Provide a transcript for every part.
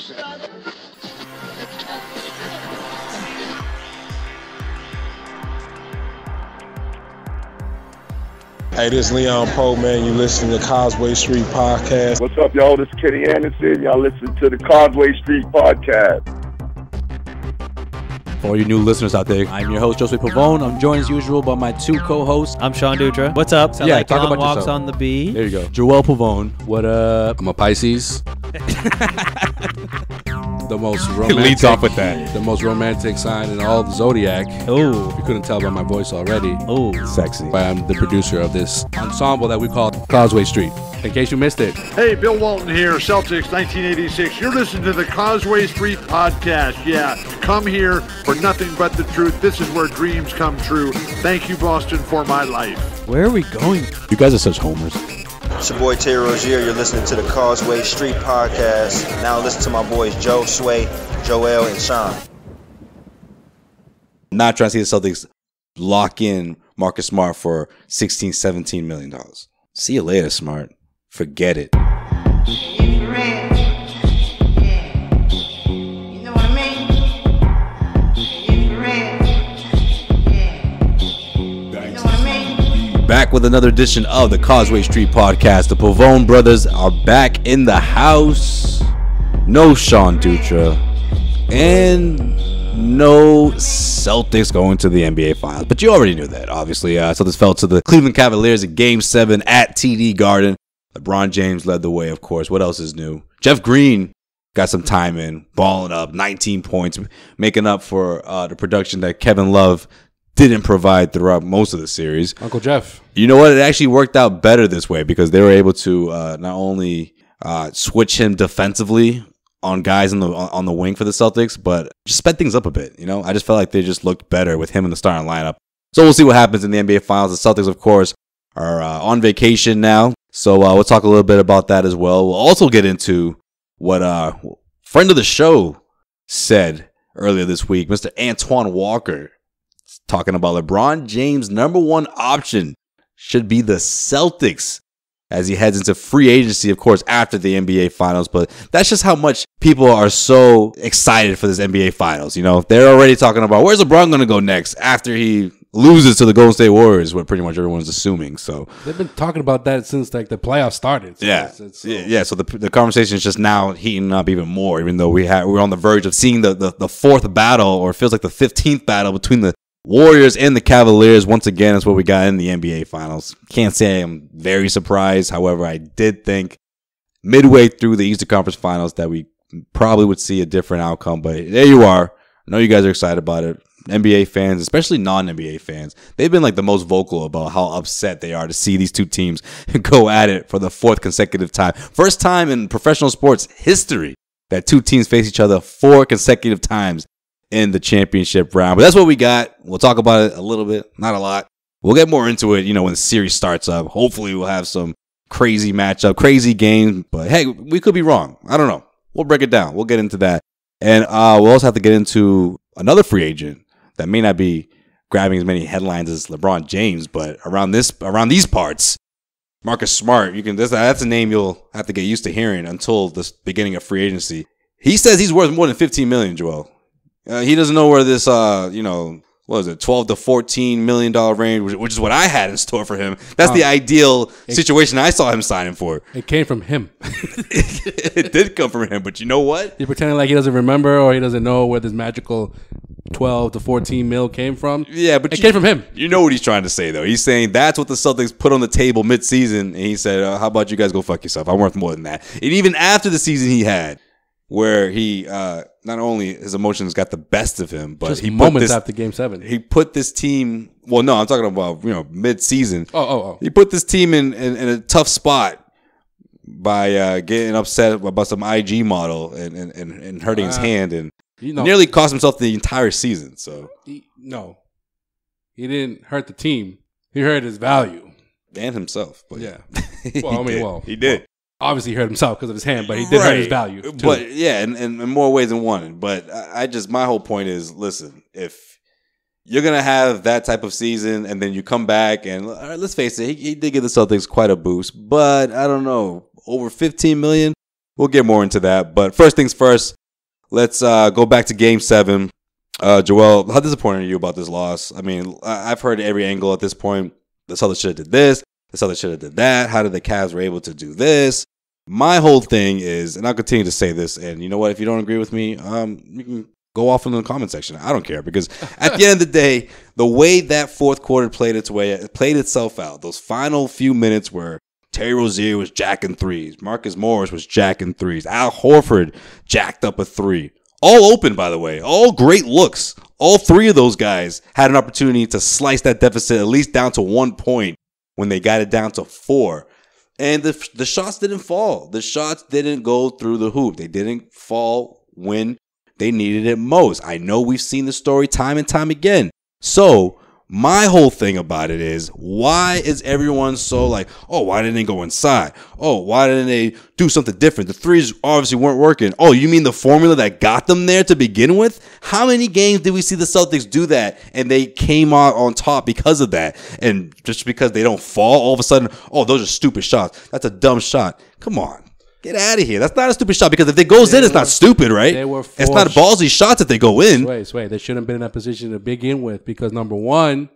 Hey, this is Leon Poe, man. You listening to Causeway Street Podcast. What's up, y'all? This is Kenny Anderson. Y'all listen to the Causeway Street Podcast. For all you new listeners out there, I'm your host, Josue Pavone. I'm joined as usual by my two co-hosts. I'm Sean Dutra. What's up? Yeah, like talk long about walks yourself. on the bee. There you go. Joel Pavone. What up? I'm a Pisces. The most romantic. It leads off with that. The most romantic sign in all the zodiac. Oh, If you couldn't tell by my voice already. oh, Sexy. But I'm the producer of this ensemble that we call Causeway Street. In case you missed it. Hey, Bill Walton here, Celtics 1986. You're listening to the Causeway Street Podcast. Yeah, come here for nothing but the truth. This is where dreams come true. Thank you, Boston, for my life. where are we going? You guys are such homers. It's your boy Terry Rozier. You're listening to the Causeway Street Podcast. Now listen to my boys Joe, Sway, Joel, and Sean. Not trying to see the Celtics lock in Marcus Smart for $16, $17 million. See you later, Smart. Forget it. Back with another edition of the Causeway Street Podcast. The Pavone brothers are back in the house. No Sean Dutra. And no Celtics going to the NBA Finals. But you already knew that, obviously. Celtics fell to the Cleveland Cavaliers in Game 7 at TD Garden. LeBron James led the way, of course. What else is new? Jeff Green got some time in, balling up, 19 points, making up for the production that Kevin Love didn't provide throughout most of the series. Uncle Jeff. You know what? It actually worked out better this way because they were able to not only switch him defensively on guys on the wing for the Celtics, but just sped things up a bit. You know, I just felt like they just looked better with him in the starting lineup. So we'll see what happens in the NBA Finals. The Celtics, of course, are on vacation now. So we'll talk a little bit about that as well. We'll also get into what friend of the show said earlier this week, Mr. Antoine Walker, talking about LeBron James' number one option should be the Celtics as he heads into free agency, of course, after the NBA Finals. But that's just how much people are so excited for this NBA Finals. You know, they're already talking about where's LeBron going to go next after he loses to the Golden State Warriors, what pretty much everyone's assuming. So They've been talking about that since like the playoffs started. So yeah, it's yeah. So the conversation is just now heating up even more, even though we're on the verge of seeing the fourth battle, or it feels like the 15th battle between the Warriors and the Cavaliers. Once again, is what we got in the NBA Finals. Can't say I'm very surprised. However, I did think midway through the Eastern Conference Finals that we probably would see a different outcome. But there you are. I know you guys are excited about it. NBA fans, especially non-NBA fans, they've been like the most vocal about how upset they are to see these two teams go at it for the fourth consecutive time. First time in professional sports history that two teams face each other 4 consecutive times in the championship round. But that's what we got. We'll talk about it a little bit, not a lot. We'll get more into it, when the series starts up. Hopefully we'll have some crazy matchup, crazy game. But hey, we could be wrong. I don't know. We'll break it down. We'll get into that. And we'll also have to get into another free agent that may not be grabbing as many headlines as LeBron James, but around these parts, Marcus Smart, that's a name you'll have to get used to hearing until the beginning of free agency. He says he's worth more than $15 million, Joel. He doesn't know where this, what is it, $12 to $14 million range, which is what I had in store for him. That's the ideal situation I saw him signing for. It came from him. It did come from him, but you know what? You're pretending like he doesn't remember or he doesn't know where this magical 12 to 14 mil came from. Yeah, but it came from him. You know what he's trying to say, though. He's saying that's what the Celtics put on the table mid-season, and he said, how about you guys go fuck yourself? I'm worth more than that. And even after the season he had, where he not only his emotions got the best of him, but just he moments after Game 7. He put this team. Well, no, I'm talking about mid-season. Oh. He put this team in a tough spot by getting upset about some IG model and hurting his hand and nearly cost himself the entire season. So he didn't hurt the team. He hurt his value and himself. But yeah, he did. Obviously, he hurt himself because of his hand, but he did hurt his value too. But yeah, in more ways than one. But my whole point is, listen, if you're gonna have that type of season and then you come back and let's face it, he did give the Celtics quite a boost, but I don't know, over $15 million we'll get more into that. But first things first, let's go back to Game 7. Joel, how disappointed are you about this loss? I mean, I've heard every angle at this point. The Celtics should have did this. The Celtics should have did that. How did the Cavs were able to do this? My whole thing is, and I'll continue to say this, and you know what? If you don't agree with me, you can go off in the comment section. I don't care, because at the end of the day, the way that fourth quarter played itself out, those final few minutes where Terry Rozier was jacking threes, Marcus Morris was jacking threes, Al Horford jacked up a three. All open, by the way. All great looks. All three of those guys had an opportunity to slice that deficit at least down to 1 point when they got it down to 4. And the shots didn't fall. The shots didn't go through the hoop. They didn't fall when they needed it most. I know we've seen the story time and time again. So my whole thing about it is, why is everyone so like, oh, why didn't they go inside? Oh, why didn't they do something different? The threes obviously weren't working. Oh, you mean the formula that got them there to begin with? How many games did we see the Celtics do that and they came out on top because of that? And just because they don't fall, all of a sudden, oh, those are stupid shots. That's a dumb shot. Come on. Get out of here. That's not a stupid shot, because if it goes in, it's not stupid, right? It's not ballsy shots if they go in. Sway. They shouldn't have been in that position to begin with, because number one,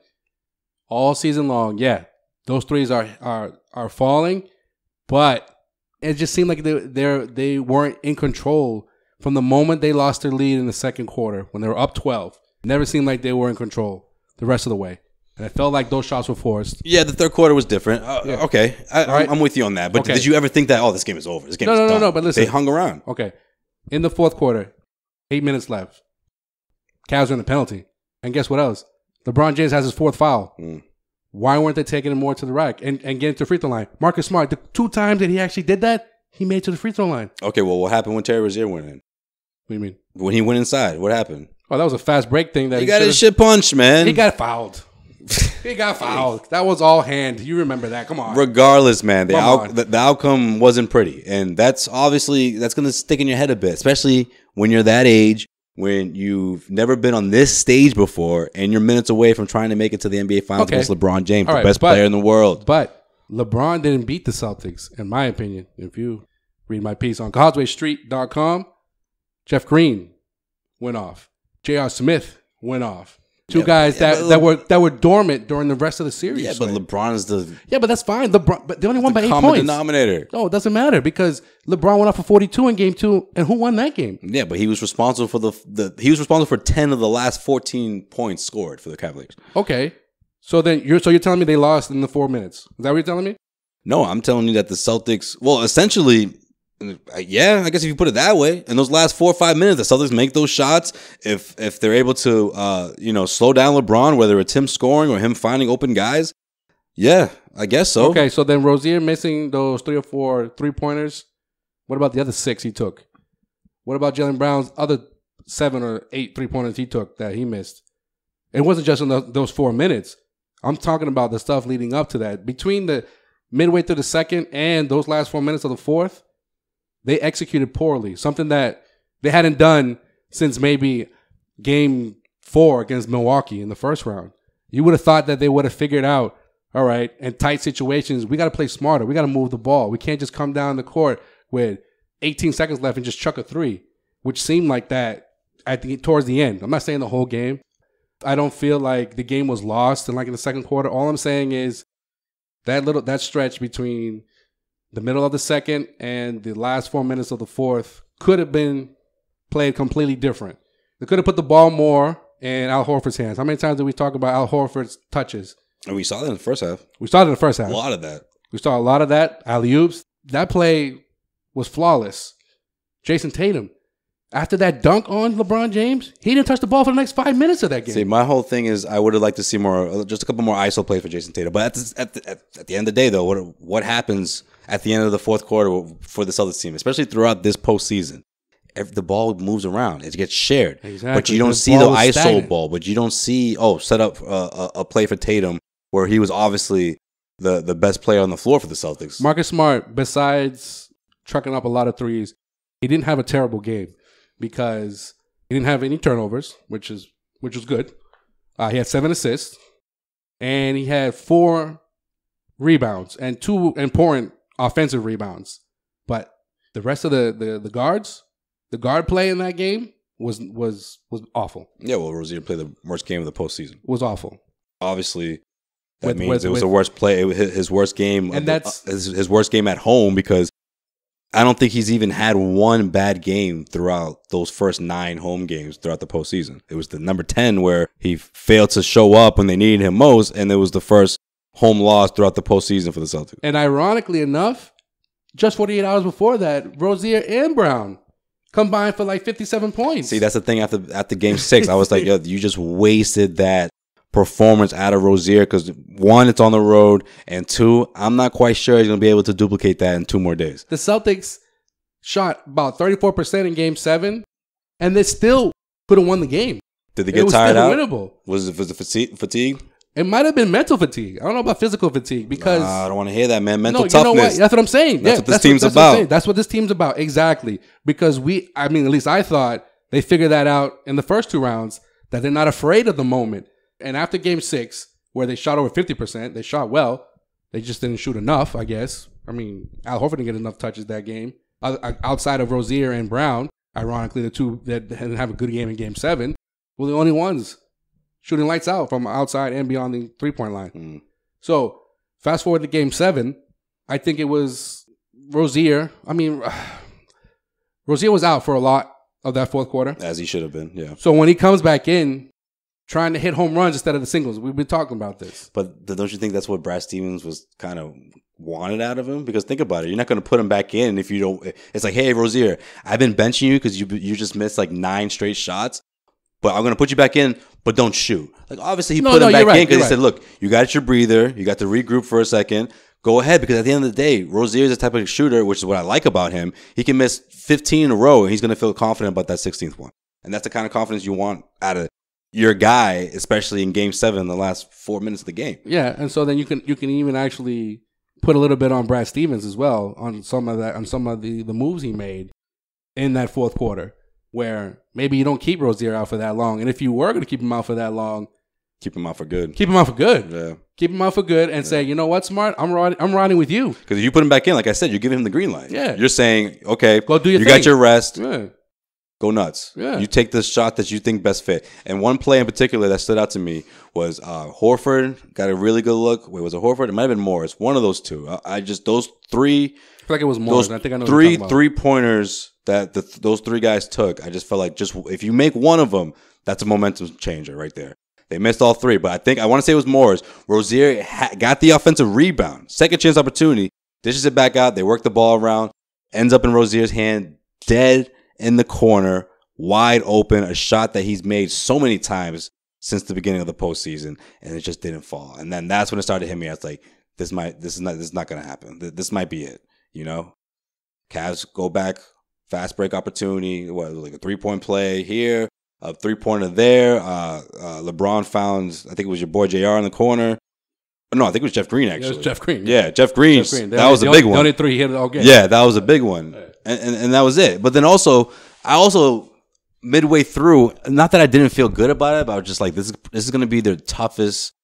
all season long, yeah, those threes are falling, but it just seemed like they weren't in control from the moment they lost their lead in the second quarter when they were up 12. It never seemed like they were in control the rest of the way. And it felt like those shots were forced. Yeah, the third quarter was different. Yeah. Okay, I'm with you on that. But okay, did you ever think that, oh, this game is over? This game is done? No, but listen. They hung around. Okay. In the fourth quarter, 8 minutes left. Cavs are in the penalty. And guess what else? LeBron James has his fourth foul. Why weren't they taking him more to the rack and getting to the free throw line? Marcus Smart, the 2 times that he actually did that, he made it to the free throw line. Okay, well, what happened when Terry Rozier went in? What do you mean? When he went inside, what happened? Oh, that was a fast break thing. He got his shit punched, man. He got fouled. He got fouled. That was all hand. You remember that. Come on. Regardless, man, the outcome wasn't pretty. And that's going to stick in your head a bit, especially when you're that age, when you've never been on this stage before, and you're minutes away from trying to make it to the NBA Finals against LeBron James, the best player in the world. But LeBron didn't beat the Celtics, in my opinion. If you read my piece on CauseWayStreet.com, Jeff Green went off. J.R. Smith went off. Two guys that were dormant during the rest of the series. Yeah, but LeBron is but that's fine. LeBron, but they only won by 8 points. Common denominator. No, it doesn't matter, because LeBron went off for 42 in game 2, and who won that game? Yeah, but he was responsible for he was responsible for 10 of the last 14 points scored for the Cavaliers. Okay, so then you're telling me they lost in the 4 minutes? Is that what you're telling me? No, I'm telling you that the Celtics, well, essentially. Yeah, I guess if you put it that way, in those last 4 or 5 minutes, the Celtics make those shots. If they're able to, slow down LeBron, whether it's him scoring or him finding open guys, yeah, I guess so. Okay, so then Rozier missing those 3 or 4 3-pointers. What about the other 6 he took? What about Jaylen Brown's other 7 or 8 3-pointers he took that he missed? It wasn't just in those 4 minutes. I'm talking about the stuff leading up to that. Between the midway through the second and those last 4 minutes of the fourth, they executed poorly, something that they hadn't done since maybe game 4 against Milwaukee in the first round. You would have thought that they would have figured out, all right, in tight situations, we got to play smarter. We got to move the ball. We can't just come down the court with 18 seconds left and just chuck a 3, which seemed like that towards the end. I'm not saying the whole game. I don't feel like the game was lost in the second quarter. All I'm saying is that stretch between the middle of the second and the last 4 minutes of the fourth could have been played completely different. They could have put the ball more in Al Horford's hands. How many times did we talk about Al Horford's touches? And we saw that in the first half. We saw it in the first half. A lot of that. We saw a lot of that. Alley-oops. That play was flawless. Jason Tatum, after that dunk on LeBron James, he didn't touch the ball for the next 5 minutes of that game. See, my whole thing is I would have liked to see just a couple more ISO plays for Jason Tatum. But at the end of the day, though, what happens at the end of the fourth quarter for the Celtics team, especially throughout this postseason? The ball moves around. It gets shared. Exactly. But you don't see the ISO stagnant ball. But you don't see, set up a play for Tatum where he was obviously the best player on the floor for the Celtics. Marcus Smart, besides trucking up a lot of threes, he didn't have a terrible game because he didn't have any turnovers, which was good. He had 7 assists, and he had 4 rebounds and 2 important offensive rebounds. But The rest of the guards, the guard play in that game was awful. Yeah, well, Rozier played the worst game of the postseason. Was awful. Obviously, that means it was the worst play. It was his worst game, and that's his worst game at home, because I don't think he's even had one bad game throughout those first 9 home games throughout the postseason. It was the number 10 where he failed to show up when they needed him most, and it was the first home loss throughout the postseason for the Celtics. And ironically enough, just 48 hours before that, Rozier and Brown combined for like 57 points. See, that's the thing. After Game 6, I was like, yo, you just wasted that performance out of Rozier, because 1, it's on the road, and 2, I'm not quite sure he's going to be able to duplicate that in 2 more days. The Celtics shot about 34% in Game 7, and they still could have won the game. Did they get tired out? Winnable. Was it fatigue? It might have been mental fatigue. I don't know about physical fatigue, because I don't want to hear that, man. Mental toughness. You know what? That's what I'm saying. That's what this team's about. That's what this team's about. Exactly. Because at least I thought they figured that out in the first 2 rounds, that they're not afraid of the moment. And after Game 6, where they shot over 50%, they shot well. They just didn't shoot enough, I guess. I mean, Al Horford didn't get enough touches that game. Outside of Rozier and Brown, ironically, the 2 that didn't have a good game in Game 7 were the only ones shooting lights out from outside and beyond the 3-point line. So, fast forward to Game 7, I think it was Rozier. I mean, Rozier was out for a lot of that fourth quarter. As he should have been, yeah. So, when he comes back in, trying to hit home runs instead of the singles. We've been talking about this. But don't you think that's what Brad Stevens was kind of wanted out of him? Because think about it. You're not going to put him back in if you don't. It's like, hey, Rozier, I've been benching you because you just missed like 9 straight shots. But I'm going to put you back in, but don't shoot. Like, obviously, he put him back in because he said, look, you got your breather. You got to regroup for a second. Go ahead, because at the end of the day, Rozier is the type of shooter, which is what I like about him. He can miss 15 in a row, and he's going to feel confident about that 16th one. And that's the kind of confidence you want out of your guy, especially in Game 7, in the last 4 minutes of the game. Yeah, and so then you can even actually put a little bit on Brad Stevens as well on some of the moves he made in that fourth quarter, where maybe you don't keep Rozier out for that long, and if you were going to keep him out for that long, keep him out for good. Keep him out for good. Yeah. Keep him out for good, and say, you know what, Smart, I'm riding with you. Because if you put him back in, like I said, you're giving him the green light. Yeah, you're saying, okay, go do your thing. You got your rest. Yeah. Go nuts. Yeah. You take the shot that you think best fit. And one play in particular that stood out to me was Horford got a really good look. Wait, was it Horford? It might have been Morris. One of those 2. Those 3. I feel like it was Morris. I think I know 3-pointers that those 3 guys took. I just felt like if you make one of them, that's a momentum changer right there. They missed all 3, but I want to say it was Morris. Rozier got the offensive rebound, second chance opportunity, dishes it back out. They work the ball around, ends up in Rozier's hand, dead in the corner, wide open, a shot that he's made so many times since the beginning of the postseason, and it just didn't fall. And then that's when it started hitting me. I was like, this is not going to happen. This might be it. You know, Cavs go back, fast break opportunity. What, like a 3-point play here, a 3-pointer there. LeBron found, I think it was your boy JR in the corner. No, I think it was Jeff Green, actually. It was Jeff Green. Yeah, Jeff Green. That was a big one. The only 3 he hit it all game. Yeah, that was a big one. And that was it. But then I also midway through, not that I didn't feel good about it, but I was just like, this is going to be their toughest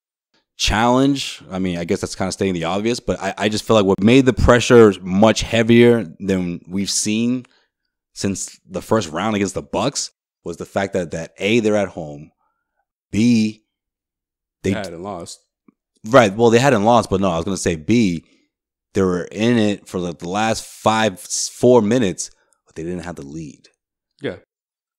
challenge. I mean, I guess that's kind of stating the obvious, but I just feel like what made the pressure much heavier than we've seen since the first round against the Bucks was the fact that A, they're at home, B, they hadn't lost. Right. Well, they hadn't lost, but no, I was going to say B, they were in it for the last 4 minutes, but they didn't have the lead. Yeah.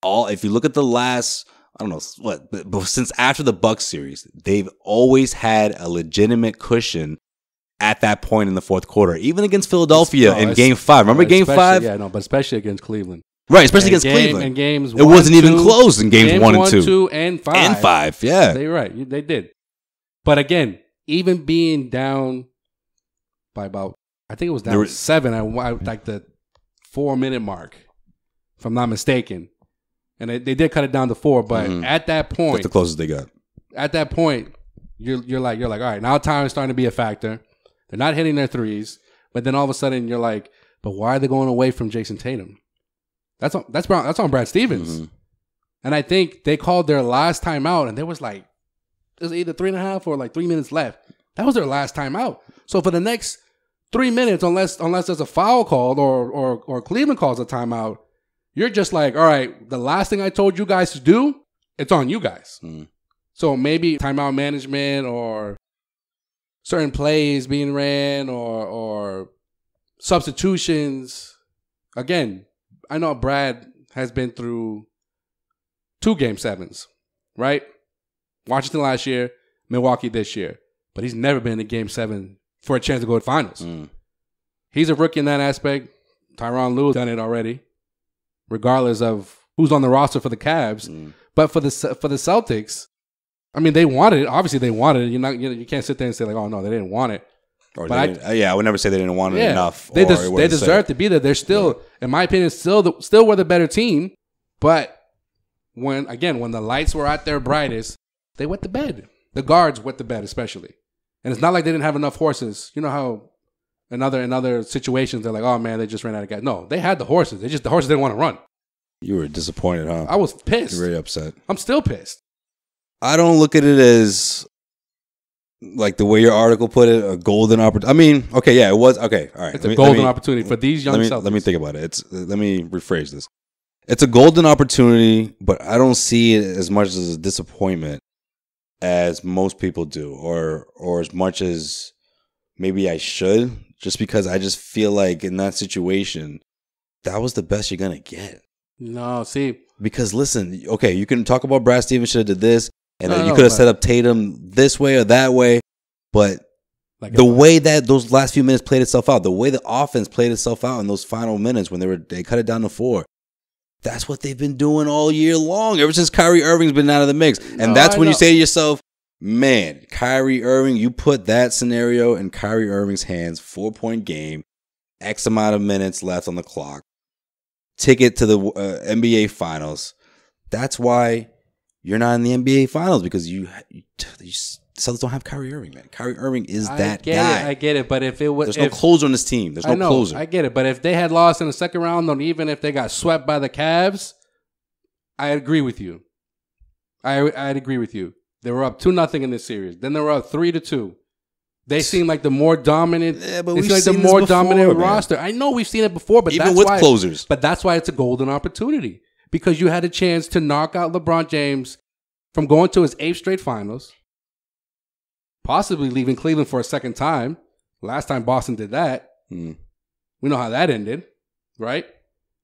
If you look at the last, I don't know but since after the Bucks series, they've always had a legitimate cushion at that point in the fourth quarter, even against Philadelphia in Game 5. Remember Game 5? Yeah, no, but especially against Cleveland. Right, especially against Cleveland. In games it wasn't even close in games 1 and 2. 2 and 5. And 5, yeah. They're right. They did. But again, even being down by about, I think it was down 7 at like the 4-minute mark, if I'm not mistaken. And they did cut it down to 4, but at that point, that's the closest they got. At that point, you're like, all right, now time is starting to be a factor. They're not hitting their threes, but then all of a sudden you're like, but why are they going away from Jason Tatum? That's on Brad Stevens. Mm-hmm. And I think they called their last timeout, and there was either 3.5 or like 3 minutes left. That was their last timeout. So for the next 3 minutes, unless there's a foul called or Cleveland calls a timeout, you're just like, all right, the last thing I told you guys to do, it's on you guys. So maybe timeout management or certain plays being ran or substitutions. Again, I know Brad has been through 2 Game 7s, right? Washington last year, Milwaukee this year. But he's never been in a Game 7 for a chance to go to finals. He's a rookie in that aspect. Tyronn Lue done it already, regardless of who's on the roster for the Cavs. But for the Celtics, I mean, they wanted it. Obviously, they wanted it. You can't sit there and say like, oh no, they didn't want it. Or I would never say they didn't want it enough. They deserve to be there. They're still, in my opinion, still were the better team. But when the lights were at their brightest, they wet the bed. The guards wet the bed, especially. And it's not like they didn't have enough horses. You know how in other situations they're like, oh man, they just ran out of guys. No, they had the horses. The horses didn't want to run. You were disappointed, huh? I was pissed. You're very upset. I'm still pissed. I don't look at it as like the way your article put it, a golden opportunity. I mean, okay, yeah, it was. Okay, all right. It's a golden opportunity for these young Celtics. Let me think about it. Let me rephrase this. It's a golden opportunity, but I don't see it as much as a disappointment as most people do, or as much as maybe I should, just because I just feel like in that situation, that was the best you're gonna get. No, see, because listen, okay, you can talk about Brad Stevens should have did this, and you could have set up Tatum this way or that way, but like the way that those last few minutes played itself out, the way the offense played itself out in those final minutes when they cut it down to 4. That's what they've been doing all year long, ever since Kyrie Irving's been out of the mix. And that's when you say to yourself, man, Kyrie Irving, you put that scenario in Kyrie Irving's hands, 4-point game, X amount of minutes left on the clock, ticket to the NBA Finals. That's why you're not in the NBA Finals, because you Celtics don't have Kyrie Irving, man. Kyrie Irving is that guy. I get it, but if it was, there's no closer on this team. There's no closer. I get it, but if they had lost in the second round, or even if they got swept by the Cavs, I agree with you. I'd agree with you. They were up 2-0 in this series. Then they were up 3-2. They seem like the more dominant. Yeah, but we've seen the more dominant roster. I know we've seen it before, but even with closers. But that's why it's a golden opportunity, because you had a chance to knock out LeBron James from going to his 8th straight finals, possibly leaving Cleveland for a second time. Last time Boston did that, we know how that ended, right?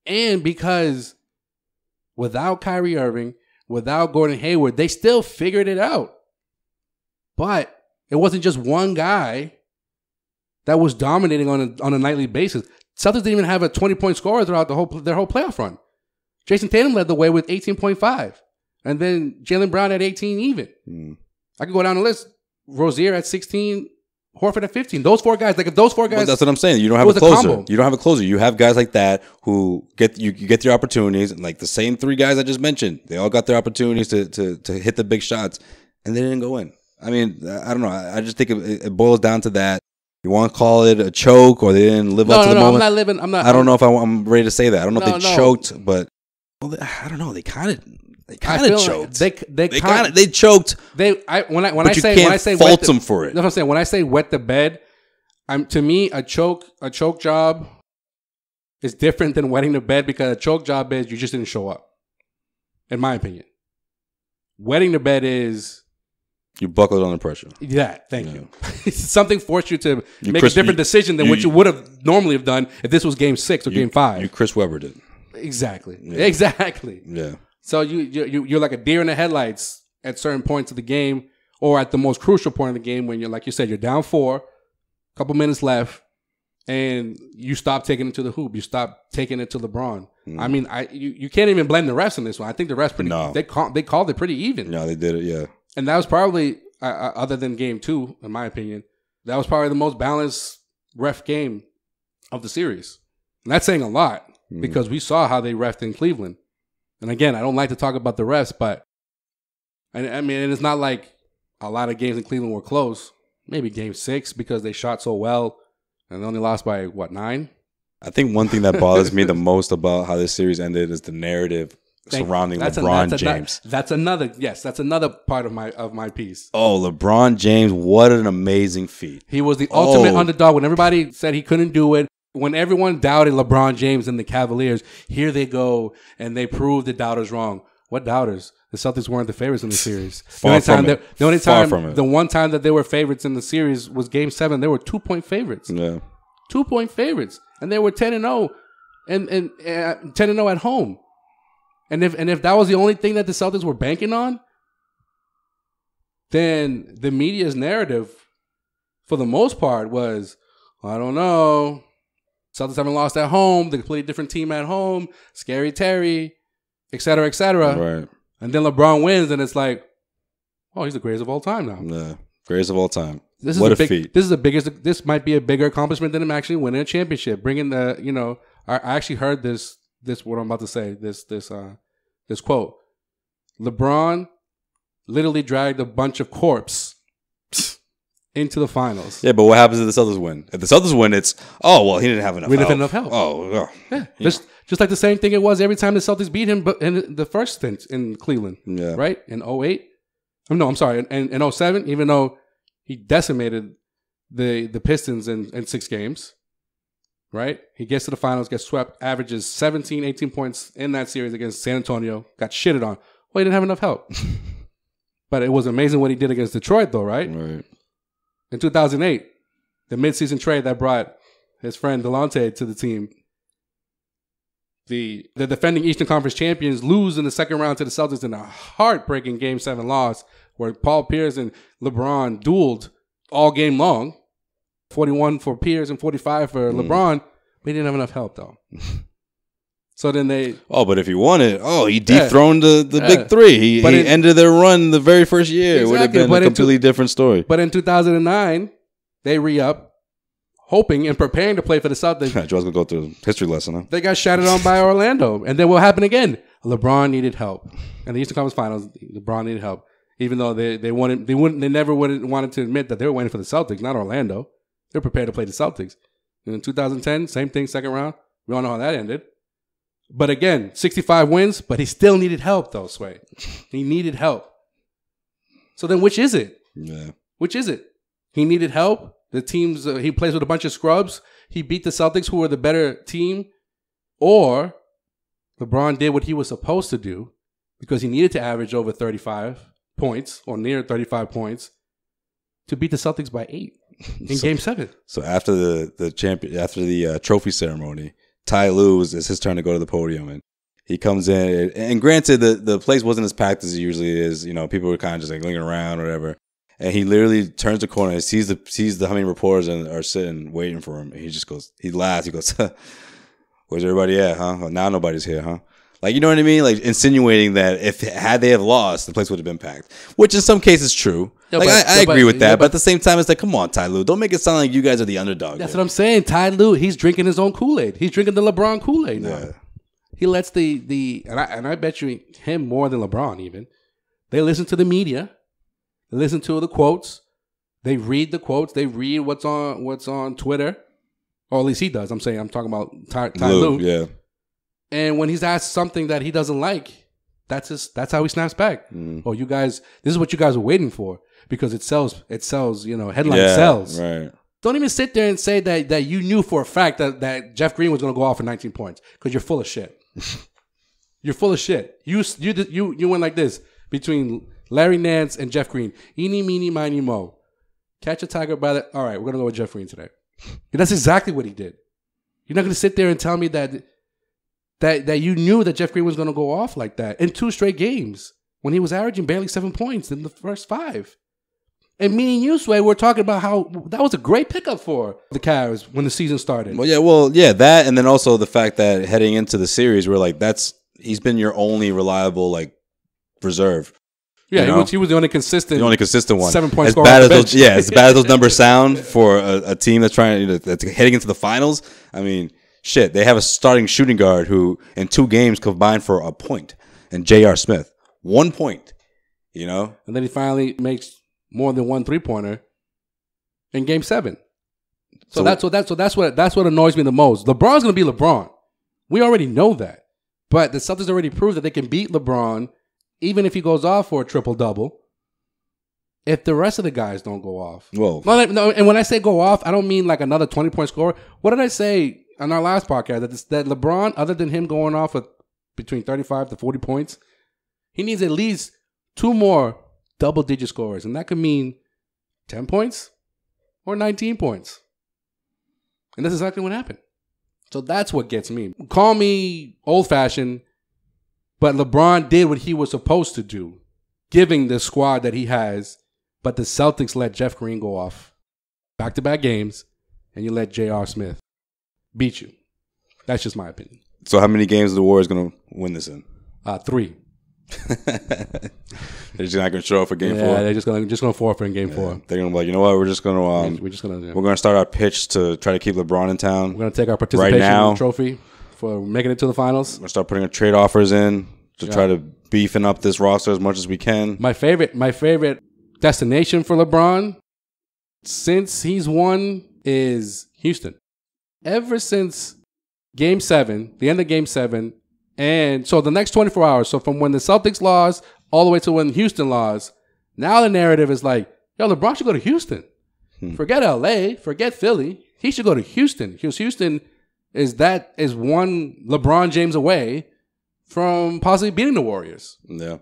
And because without Kyrie Irving, without Gordon Hayward, they still figured it out. But it wasn't just one guy that was dominating on a nightly basis. Celtics didn't even have a 20-point scorer throughout their whole playoff run. Jason Tatum led the way with 18.5. And then Jaylen Brown at 18 even. I could go down the list. Rozier at 16, Horford at 15. Those 4 guys, like if those 4 guys. But that's what I'm saying. You don't have a closer. You don't have a closer. You have guys like that who you get their opportunities, and like the same 3 guys I just mentioned, they all got their opportunities to hit the big shots, and they didn't go in. I mean, I don't know. I just think it boils down to that. You want to call it a choke, or they didn't live up to the moment. I don't know if I'm ready to say that. I don't know if they choked, but I don't know. They kind of choked. Like they choked. When I say fault them for it. That's what I'm saying. When I say wet the bed, to me a choke job is different than wetting the bed, because a choke job is you just didn't show up. In my opinion, wetting the bed is you buckled under pressure. Yeah, thank you. Something forced you to make a different decision than what you would have normally have done if this was Game 6 or Game 5. You Chris Webber did. Exactly. Yeah. Exactly. Yeah. So you're like a deer in the headlights at certain points of the game, or at the most crucial point of the game when you're, like you said, you're down 4, a couple minutes left, and you stop taking it to the hoop. You stop taking it to LeBron. I mean, you can't even blame the refs in this one. I think the refs they called it pretty even. No, they did it. Yeah. And that was probably other than Game 2, in my opinion, that was probably the most balanced ref game of the series. And that's saying a lot, because we saw how they refed in Cleveland. And again, I don't like to talk about the refs, but I mean, it's not like a lot of games in Cleveland were close. Maybe Game 6 because they shot so well and they only lost by, 9? I think one thing that bothers me the most about how this series ended is the narrative surrounding LeBron James. That's another part of my piece. Oh, LeBron James, what an amazing feat. He was the ultimate underdog when everybody said he couldn't do it. When everyone doubted LeBron James and the Cavaliers, here they go and they proved the doubters wrong. What doubters? The Celtics weren't the favorites in the series. The one time that they were favorites in the series was Game 7. They were 2-point favorites. Yeah. 2-point favorites. And they were 10-0 and 10-0 at home. And if that was the only thing that the Celtics were banking on, then the media's narrative, for the most part, was, I don't know, Celtics haven't lost at home, the completely different team at home, Scary Terry, et cetera, et cetera. Right. And then LeBron wins, and it's like, oh, he's the greatest of all time now. Yeah, greatest of all time. What a feat. This might be a bigger accomplishment than him actually winning a championship. Bringing I actually heard this what I'm about to say, this quote. LeBron literally dragged a bunch of corpse into the finals. Yeah, but what happens if the Celtics win? If the Celtics win, it's, he didn't have enough help. We didn't have enough help. Oh. Yeah. Just like the same thing it was every time the Celtics beat him but in the first stint in Cleveland. Yeah. Right? In 08? No, I'm sorry. In 07, even though he decimated the Pistons in 6 games. Right? He gets to the finals, gets swept, averages 17, 18 points in that series against San Antonio, got shitted on. Well, he didn't have enough help. But it was amazing what he did against Detroit, though, right? Right. In 2008, the midseason trade that brought his friend Delonte to the team, the defending Eastern Conference champions lose in the second round to the Celtics in a heartbreaking Game 7 loss where Paul Pierce and LeBron dueled all game long. 41 for Pierce and 45 for LeBron. But he didn't have enough help, though. So then they... Oh, but if he won it, he dethroned the big three. He ended their run the very first year. Exactly, it would have been a completely different story. But in 2009, they re-up, hoping and preparing to play for the Celtics. Joe's going to go through a history lesson, huh? They got shattered on by Orlando. And then what happened again? LeBron needed help. In the Eastern Conference Finals, LeBron needed help. Even though they never wanted to admit that they were waiting for the Celtics, not Orlando. They're prepared to play the Celtics. And in 2010, same thing, second round. We all know how that ended. But again, 65 wins, but he still needed help, though, Sway. He needed help. So then which is it? Yeah. Which is it? He needed help. The teams, he plays with a bunch of scrubs. He beat the Celtics, who were the better team. Or LeBron did what he was supposed to do because he needed to average over 35 points or near 35 points to beat the Celtics by 8 in Game 7. So after the trophy ceremony, Ty Lue it's his turn to go to the podium, and he comes in. And granted, the place wasn't as packed as it usually is. People were kind of just like lingering around or whatever. And he literally turns the corner and sees how many reporters are sitting waiting for him. And he just goes, he laughs. He goes, "Where's everybody at, huh? Well, now nobody's here, huh?" Like, you know what I mean? Like, insinuating that had they have lost, the place would have been packed. Which in some cases is true. Yeah, I agree with that. But at the same time, it's like, come on, Ty Lue. Don't make it sound like you guys are the underdog. That's what I'm saying. Ty Lue, he's drinking his own Kool-Aid. He's drinking the LeBron Kool-Aid now. Yeah. He lets and I bet you him more than LeBron even. They listen to the media. They listen to the quotes. They read the quotes. They read what's on Twitter. Or at least he does. I'm talking about Ty Lue. Yeah. And when he's asked something that he doesn't like, that's how he snaps back. Oh, you guys, this is what you guys are waiting for because it sells, headline sells. Right. Don't even sit there and say that you knew for a fact that Jeff Green was going to go off for 19 points because you're full of shit. You're full of shit. You went like this between Larry Nance and Jeff Green. Eeny, meeny, miny, mo. Catch a tiger by the... All right, we're going to go with Jeff Green today. And that's exactly what he did. You're not going to sit there and tell me that you knew that Jeff Green was going to go off like that in 2 straight games when he was averaging barely 7 points in the first 5. And me and you, Sway, we're talking about how that was a great pickup for the Cavs when the season started. Well, yeah, that, and then also the fact that heading into the series, we're like, he's been your only reliable reserve. Yeah, he was the only consistent. The only consistent one. 7 point as scorer. Bad as those, as bad as those numbers sound for a team that's that's heading into the finals. I mean, shit, they have a starting shooting guard who in 2 games combined for a point, and J.R. Smith 1 point. And then he finally makes more than 1 3-pointer in Game 7. So that's what annoys me the most. LeBron's going to be LeBron. We already know that. But the Celtics already proved that they can beat LeBron, even if he goes off for a triple-double, if the rest of the guys don't go off. Whoa. No, and when I say go off, I don't mean like another 20-point scorer. What did I say on our last podcast? That LeBron, other than him going off with between 35 to 40 points, he needs at least 2 more double-digit scorers. And that could mean 10 points or 19 points. And that's exactly what happened. So that's what gets me. Call me old-fashioned, but LeBron did what he was supposed to do, giving the squad that he has, but the Celtics let Jeff Green go off back-to-back games, and you let J.R. Smith beat you. That's just my opinion. So how many games are the Warriors going to win this in? 3. They're just not going to show up for game 4? Yeah, they're just going to forfeit in game 4. They're going to be like, you know what, we're going to start our pitch to try to keep LeBron in town. We're going to take our participation trophy for making it to the finals. We're going to start putting trade offers in to try to beefing up this roster as much as we can. My favorite destination for LeBron since he's won is Houston. Ever since Game 7, the end of Game 7, and so the next 24 hours, so from when the Celtics lost all the way to when Houston lost, now the narrative is like, yo, LeBron should go to Houston. Forget LA, forget Philly. He should go to Houston because Houston is one LeBron James away from possibly beating the Warriors. Yeah.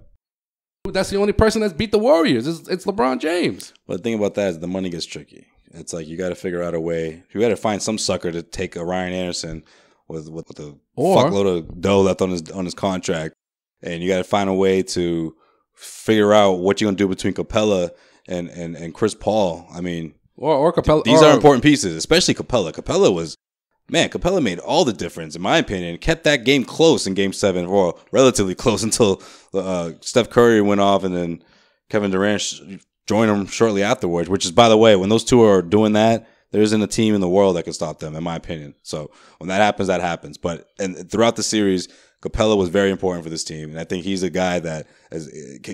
That's the only person that's beat the Warriors. It's LeBron James. But the thing about that is the money gets tricky. It's like you got to figure out a way. You got to find some sucker to take a Ryan Anderson with a fuckload of dough left on his contract, and you got to find a way to figure out what you're gonna do between Capella and Chris Paul. I mean, or Capella. These are important pieces, especially Capella. Capella made all the difference, in my opinion. Kept that game close in Game 7, or relatively close until Steph Curry went off, and then Kevin Durant joined him shortly afterwards. Which is, by the way, when those two are doing that, there isn't a team in the world that can stop them, in my opinion. So when that happens, that happens. But and throughout the series, Capella was very important for this team, and I think he's a guy that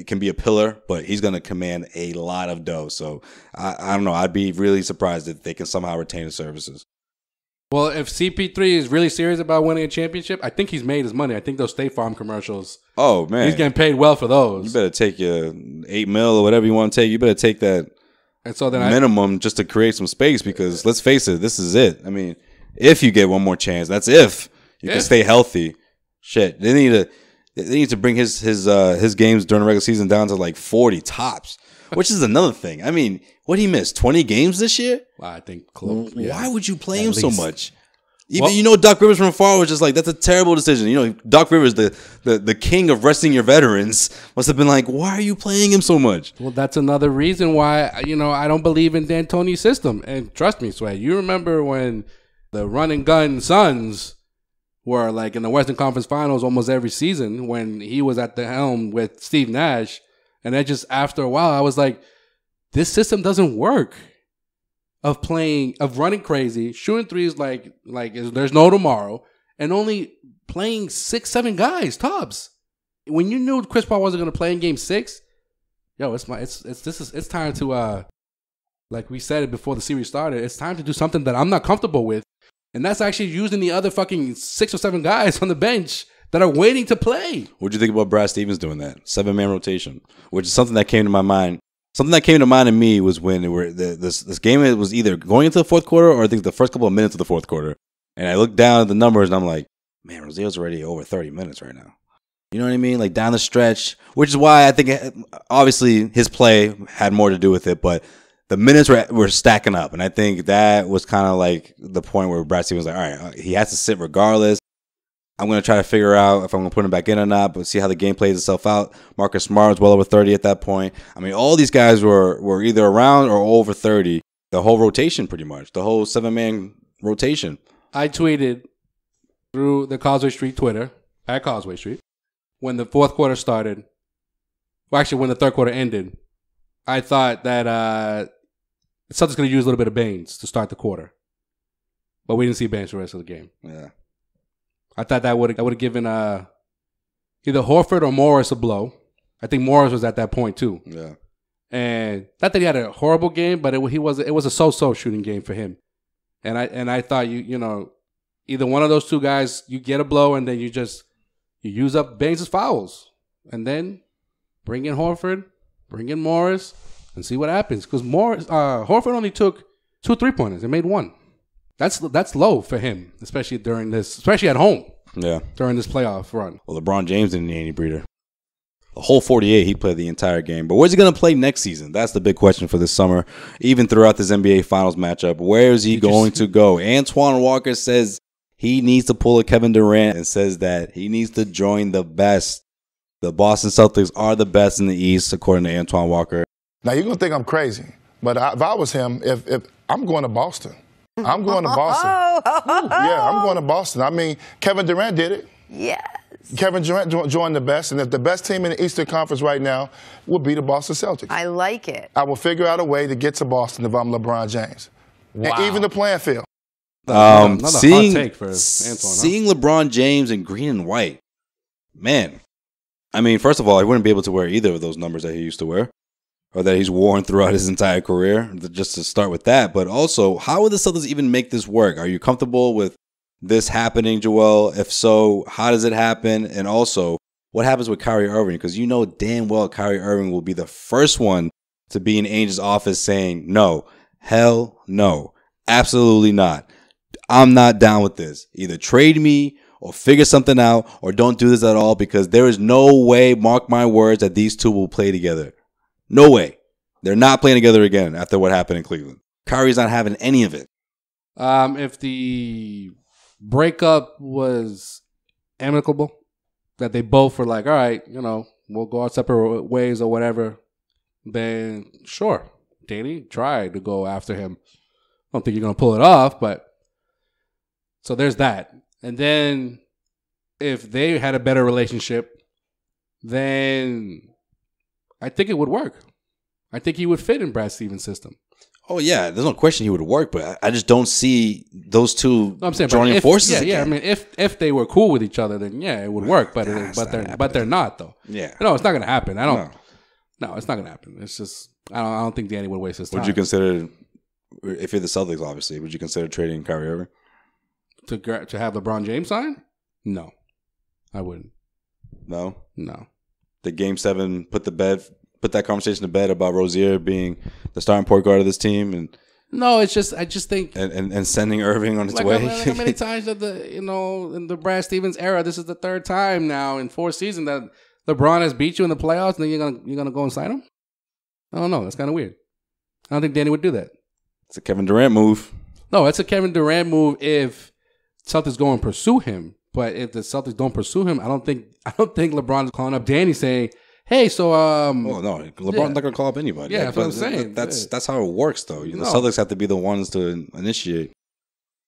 can be a pillar, but he's going to command a lot of dough. So I don't know. I'd be really surprised if they can somehow retain his services. Well, if CP3 is really serious about winning a championship, I think he's made his money. I think those State Farm commercials. Oh man, he's getting paid well for those. You better take your $8 million or whatever you want to take. You better take that. And so then minimum just to create some space, because let's face it, this is it. I mean, if you get one more chance, that's if you can stay healthy. Shit, they need to bring his games during the regular season down to like 40 tops, which is another thing. I mean, what he missed 20 games this year? I think close. Yeah. Why would you play him so much? Even Doc Rivers from afar was just like, that's a terrible decision. Doc Rivers, the king of resting your veterans, must have been like, why are you playing him so much? Well, that's another reason why, I don't believe in D'Antoni's system. And trust me, Sway, you remember when the run and gun Suns were like in the Western Conference Finals almost every season when he was at the helm with Steve Nash. And then just after a while, I was like, this system doesn't work. Of running crazy, shooting threes like there's no tomorrow, and only playing 6-7 guys tops. When you knew Chris Paul wasn't going to play in Game 6, it's time to like we said it before the series started. It's time to do something that I'm not comfortable with, and that's actually using the other fucking 6 or 7 guys on the bench that are waiting to play. What'd you think about Brad Stevens doing that 7-man rotation? Which is something that came to my mind. Something that came to mind in me was when this game was either going into the fourth quarter or I think the first couple of minutes of the fourth quarter. And I looked down at the numbers and I'm like, man, Rozier's already over 30 minutes right now. You know what I mean? Like down the stretch, which is why I think obviously his play had more to do with it, but the minutes were stacking up. And I think that was kind of like the point where Brad Stevens was like, all right, he has to sit regardless. I'm going to try to figure out if I'm going to put him back in or not, but see how the game plays itself out. Marcus Smart was well over 30 at that point. I mean, all these guys were either around or over 30. The whole rotation, pretty much. The whole 7-man rotation. I tweeted through the Causeway Street Twitter, at Causeway Street, when the fourth quarter started. Well, actually, when the third quarter ended, I thought that the Celtics going to use a little bit of Baines to start the quarter. But we didn't see Baines for the rest of the game. Yeah. I thought that would have given either Horford or Morris a blow. I think Morris was at that point too. Yeah, and not that he had a horrible game, but it was a so-so shooting game for him. And I thought you either one of those two guys you get a blow and then you You use up Baines' fouls. And then bring in Horford, bring in Morris, and see what happens. Because Horford only took 2 3-pointers and made 1. That's low for him, especially at home. Yeah. During this playoff run. Well, LeBron James didn't need any breather. The whole 48, he played the entire game. But where's he going to play next season? That's the big question for this summer. Even throughout this NBA Finals matchup, where is he going to go? Antoine Walker says he needs to pull a Kevin Durant and says that he needs to join the best. The Boston Celtics are the best in the East, according to Antoine Walker. Now, you're going to think I'm crazy, but if I was him, if I'm going to Boston. I'm going to Boston. Yeah, I'm going to Boston. I mean, Kevin Durant did it. Yes. Kevin Durant joined the best, and if the best team in the Eastern Conference right now would be the Boston Celtics. I like it. I will figure out a way to get to Boston if I'm LeBron James. Wow. And even the playing field. Another hot take for Antoine, seeing LeBron James in green and white, man. I mean, first of all, he wouldn't be able to wear either of those numbers that he used to wear or that he's worn throughout his entire career, just to start with that. But also, how would the Celtics even make this work? Are you comfortable with this happening, Joel? If so, how does it happen? And also, what happens with Kyrie Irving? Because you know damn well Kyrie Irving will be the first one to be in Ainge's office saying, no, hell no, absolutely not. I'm not down with this. Either trade me or figure something out or don't do this at all, because there is no way, mark my words, that these two will play together. No way. They're not playing together again after what happened in Cleveland. Kyrie's not having any of it. If the breakup was amicable, that they both were like, all right, we'll go our separate ways or whatever, then sure, Danny, try to go after him. I don't think you're going to pull it off, but so there's that. And then if they had a better relationship, then I think it would work. I think he would fit in Brad Stevens' system. Oh, yeah. There's no question he would work, but I just don't see those two joining forces again. Yeah, I mean, if they were cool with each other, then yeah, it would work. But they're not, though. Yeah. No, it's not going to happen. No, it's not going to happen. It's just, I don't think Danny would waste his time. Would you consider, if you're the Celtics, obviously, would you consider trading Kyrie Irving? To have LeBron James sign? No, I wouldn't. No? No. The Game 7 put that conversation to bed about Rozier being the starting point guard of this team, and no, it's just I just think and sending Irving on his way. How many times in the Brad Stevens era, this is the 3rd time now in 4 seasons that LeBron has beat you in the playoffs, and then you're gonna go and sign him? I don't know. That's kind of weird. I don't think Danny would do that. It's a Kevin Durant move. No, it's a Kevin Durant move if Celtics go and pursue him. But if the Celtics don't pursue him, I don't think LeBron is calling up Danny saying, "Hey, so oh no, LeBron's not gonna call up anybody." Yeah, that's what I'm saying. That's how it works, though. The Celtics have to be the ones to initiate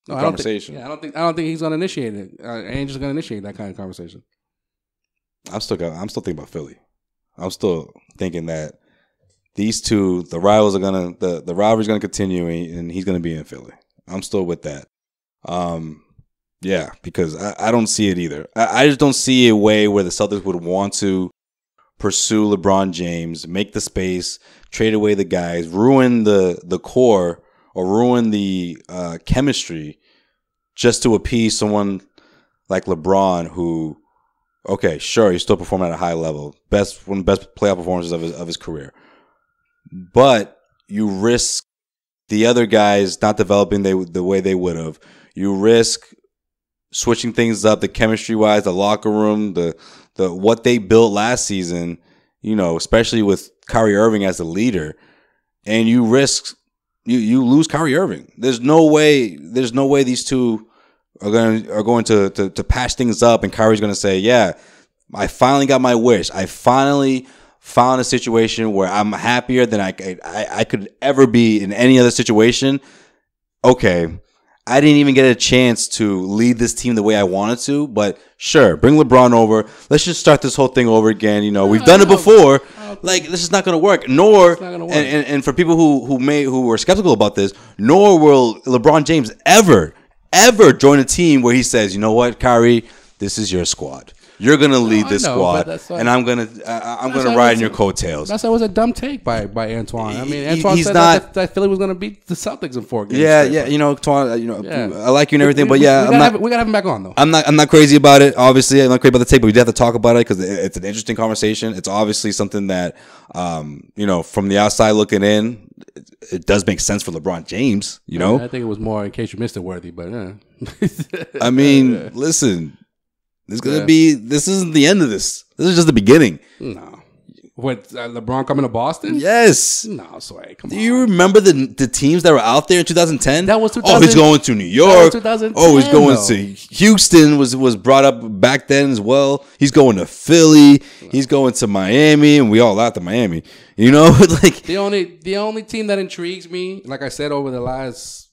the conversation. I don't think he's gonna initiate it. Ainge's gonna initiate that kind of conversation. I'm still thinking about Philly. I'm still thinking that these two, the rivals are gonna the rivalry's gonna continue, and he's gonna be in Philly. I'm still with that. Yeah, because I don't see it either. I just don't see a way where the Celtics would want to pursue LeBron James, make the space, trade away the guys, ruin the core or ruin the chemistry just to appease someone like LeBron who, okay, sure, he's still performing at a high level. One of the best playoff performances of his career. But you risk the other guys not developing the way they would have. You risk switching things up, the chemistry wise, the locker room, the what they built last season, especially with Kyrie Irving as the leader, and you risk you lose Kyrie Irving. There's no way these two are going to patch things up, and Kyrie's going to say, "Yeah, I finally got my wish. I finally found a situation where I'm happier than I could ever be in any other situation." Okay. I didn't even get a chance to lead this team the way I wanted to, but sure, bring LeBron over. Let's just start this whole thing over again. We've done it before. Like, this is not going to work. And for people who were skeptical about this, nor will LeBron James ever join a team where he says, "You know what, Kyrie, this is your squad." You're gonna lead this know, squad, and I'm gonna ride in your coattails. That was a dumb take by Antoine. I mean, Antoine he's said not, that Philly was gonna beat the Celtics in 4 games. Yeah, straight, yeah. You know, Antoine. I like you and everything, but yeah, we gotta have him back on though. I'm not crazy about it. Obviously, I'm not crazy about the take, but we do have to talk about it because it's an interesting conversation. It's obviously something that, from the outside looking in, it does make sense for LeBron James. You know, I think it was more in case you missed it, worthy, but I mean, listen, this isn't the end of this. This is just the beginning. No. What, LeBron coming to Boston? Yes. No, Sway, come on. Do you remember the teams that were out there in 2010? That was 2010. Oh, he's going to New York. 2010, oh, he's going to Houston was brought up back then as well. He's going to Philly. He's going to Miami, and we all laughed at Miami. You know, like the only team that intrigues me, like I said over the last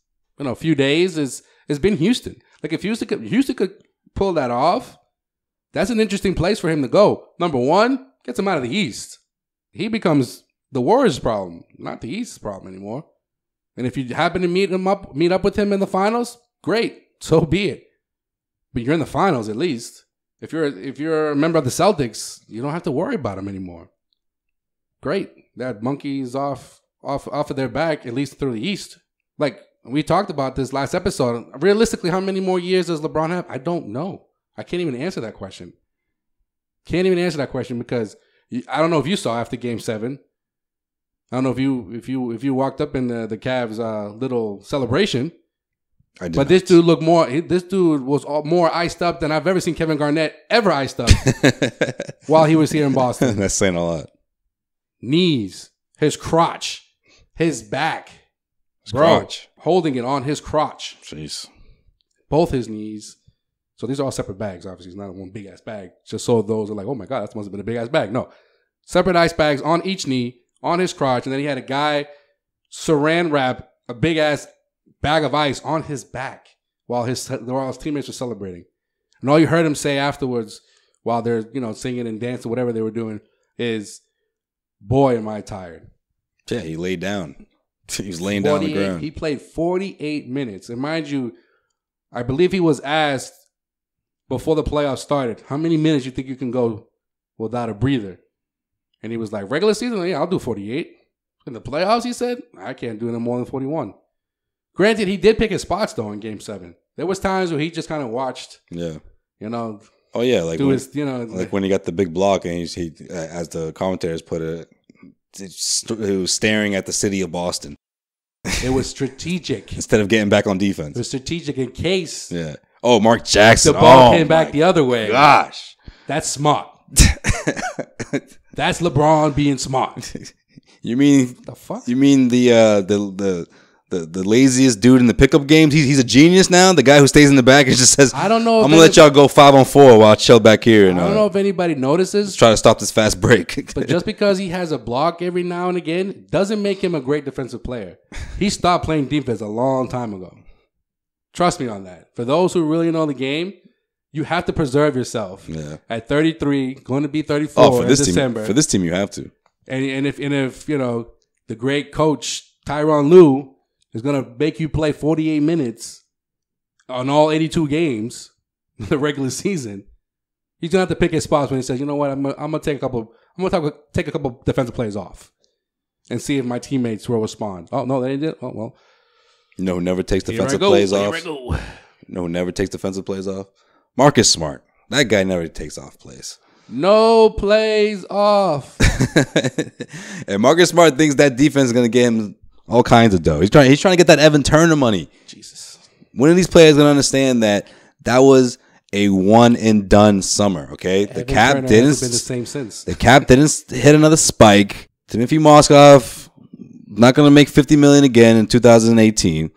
few days, has been Houston. Like if Houston could pull that off, that's an interesting place for him to go. Number one, gets him out of the East. He becomes the Warriors' problem, not the East's problem anymore. And if you happen to meet up with him in the finals, great, so be it. But you're in the finals at least. If you're a member of the Celtics, you don't have to worry about him anymore. Great, that monkey's off of their back at least through the East. Like we talked about this last episode. Realistically, how many more years does LeBron have? I don't know. I can't even answer that question. Because I don't know if you saw after Game 7. I don't know if you walked up in the Cavs little celebration. I did. But this dude looked more. This dude was more iced up than I've ever seen Kevin Garnett ever iced up while he was here in Boston. That's saying a lot. Knees, his crotch, his back, crotch, holding it on his crotch. Jeez. Both his knees. So these are all separate bags. Obviously, it's not one big ass bag. Just so those are like, oh my God, that must have been a big ass bag. No, separate ice bags on each knee, on his crotch, and then he had a guy saran wrap a big ass bag of ice on his back while his teammates were celebrating. And all you heard him say afterwards, while they're singing and dancing, whatever they were doing, is, "Boy, am I tired." Yeah, he laid down. He was laying down on the ground. He played 48 minutes, and mind you, I believe he was asked before the playoffs started, how many minutes you think you can go without a breather? And he was like, regular season, yeah, I'll do 48. In the playoffs, he said, I can't do no more than 41. Granted, he did pick his spots, though, in Game 7. There was times where he just kind of watched, Yeah. Oh, yeah, like when he got the big block and he as the commentators put it, he was staring at the city of Boston. It was strategic. Instead of getting back on defense. It was strategic in case. Yeah. Oh, Mark Jackson. The ball came back the other way. Gosh. That's smart. That's LeBron being smart. You mean the fuck? You mean the laziest dude in the pickup games? He's a genius now. The guy who stays in the back and just says, I don't know. I'm gonna let y'all go 5-on-4 while I chill back here. And, I don't know if anybody notices. Try to stop this fast break. But just because he has a block every now and again doesn't make him a great defensive player. He stopped playing defense a long time ago. Trust me on that. For those who really know the game, you have to preserve yourself. Yeah. At 33, going to be 34 in December. For this team, you have to. And if the great coach Tyronn Lue is going to make you play 48 minutes on all 82 games in the regular season, he's going to have to pick his spots when he says, you know what, I'm going to take a couple defensive plays off and see if my teammates will respond. Oh, no, they didn't. Oh, well. You know who never takes defensive plays off? You know who never takes defensive plays off? Marcus Smart. That guy never takes off plays. No plays off. And Marcus Smart thinks that defense is going to get him all kinds of dough. He's trying to get that Evan Turner money. Jesus. When are these players going to understand that was a one and done summer? Okay, the cap Turner didn't hasn't been the same since. The cap didn't hit another spike. Timothy Mozgov not going to make $50 million again in 2018.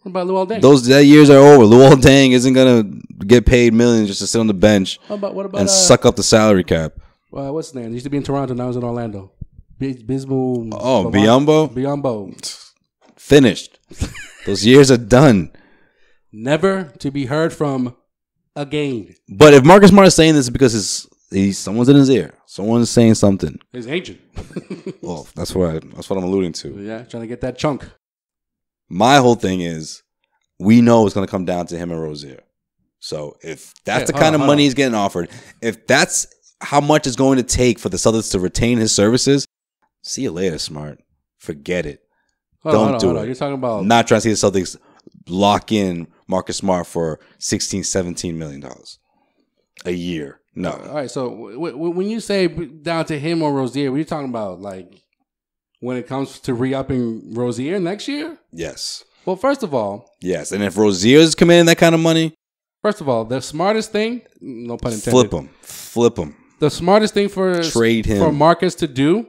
What about Luol Deng? Those years are over. Luol Deng isn't going to get paid millions just to sit on the bench what about, and suck up the salary cap. What's his name? He used to be in Toronto. Now he's in Orlando. Bismo. Oh, Biyombo? Biyombo. Finished. Those years are done. Never to be heard from again. But if Marcus Smart is saying this, it's because someone's in his ear. Someone's saying something. His agent. Well, that's what I'm alluding to. Yeah, trying to get that chunk. My whole thing is, we know it's going to come down to him and Rozier. So if that's the kind of money he's getting offered, if that's how much it's going to take for the Celtics to retain his services, see you later, Smart. Forget it. Don't do it. You're talking about not trying to see the Celtics lock in Marcus Smart for $16, $17 million a year. No. All right. So when you say down to him or Rozier, what are you talking about? Like when it comes to re-upping Rozier next year? Yes. Well, first of all, yes. And if Rozier's commanding that kind of money, first of all, the smartest thing, no pun intended. Flip him. The smartest thing for trade him for Marcus to do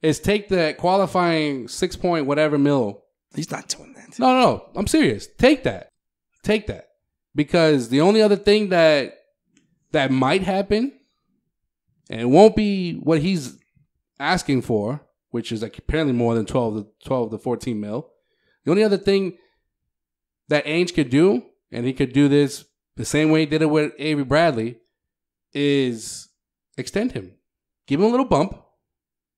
is take that qualifying 6 point whatever mil. He's not doing that. No. I'm serious. Take that. Because the only other thing that might happen, and it won't be what he's asking for, which is like apparently more than 12 to 14 mil. The only other thing that Ainge could do, and he could do this the same way he did it with Avery Bradley, is extend him. Give him a little bump.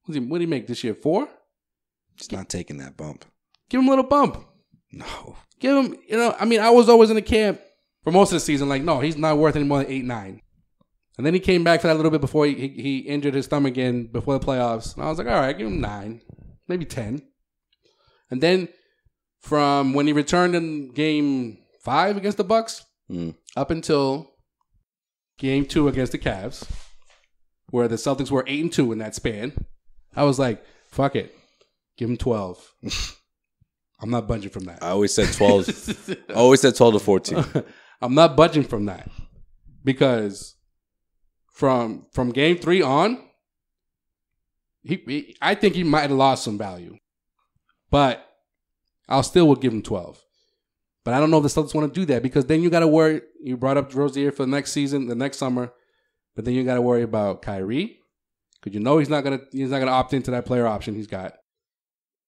What did he make this year? 4? He's not taking that bump. Give him a little bump. No. Give him, I was always in the camp for most of the season, like, no, he's not worth any more than 8, 9. And then he came back for that little bit before he injured his thumb again before the playoffs. And I was like, all right, give him 9, maybe 10. And then from when he returned in game 5 against the Bucks up until game 2 against the Cavs, where the Celtics were 8-2 in that span, I was like, fuck it. Give him 12. I'm not budging from that. I always said 12. I always said 12 to 14. I'm not budging from that. Because from game 3 on, I think he might have lost some value. But I'll still would give him 12. But I don't know if the Celtics want to do that, because then you got to worry. You brought up Rozier for the next season, the next summer, but then you got to worry about Kyrie, because he's not gonna opt into that player option he's got.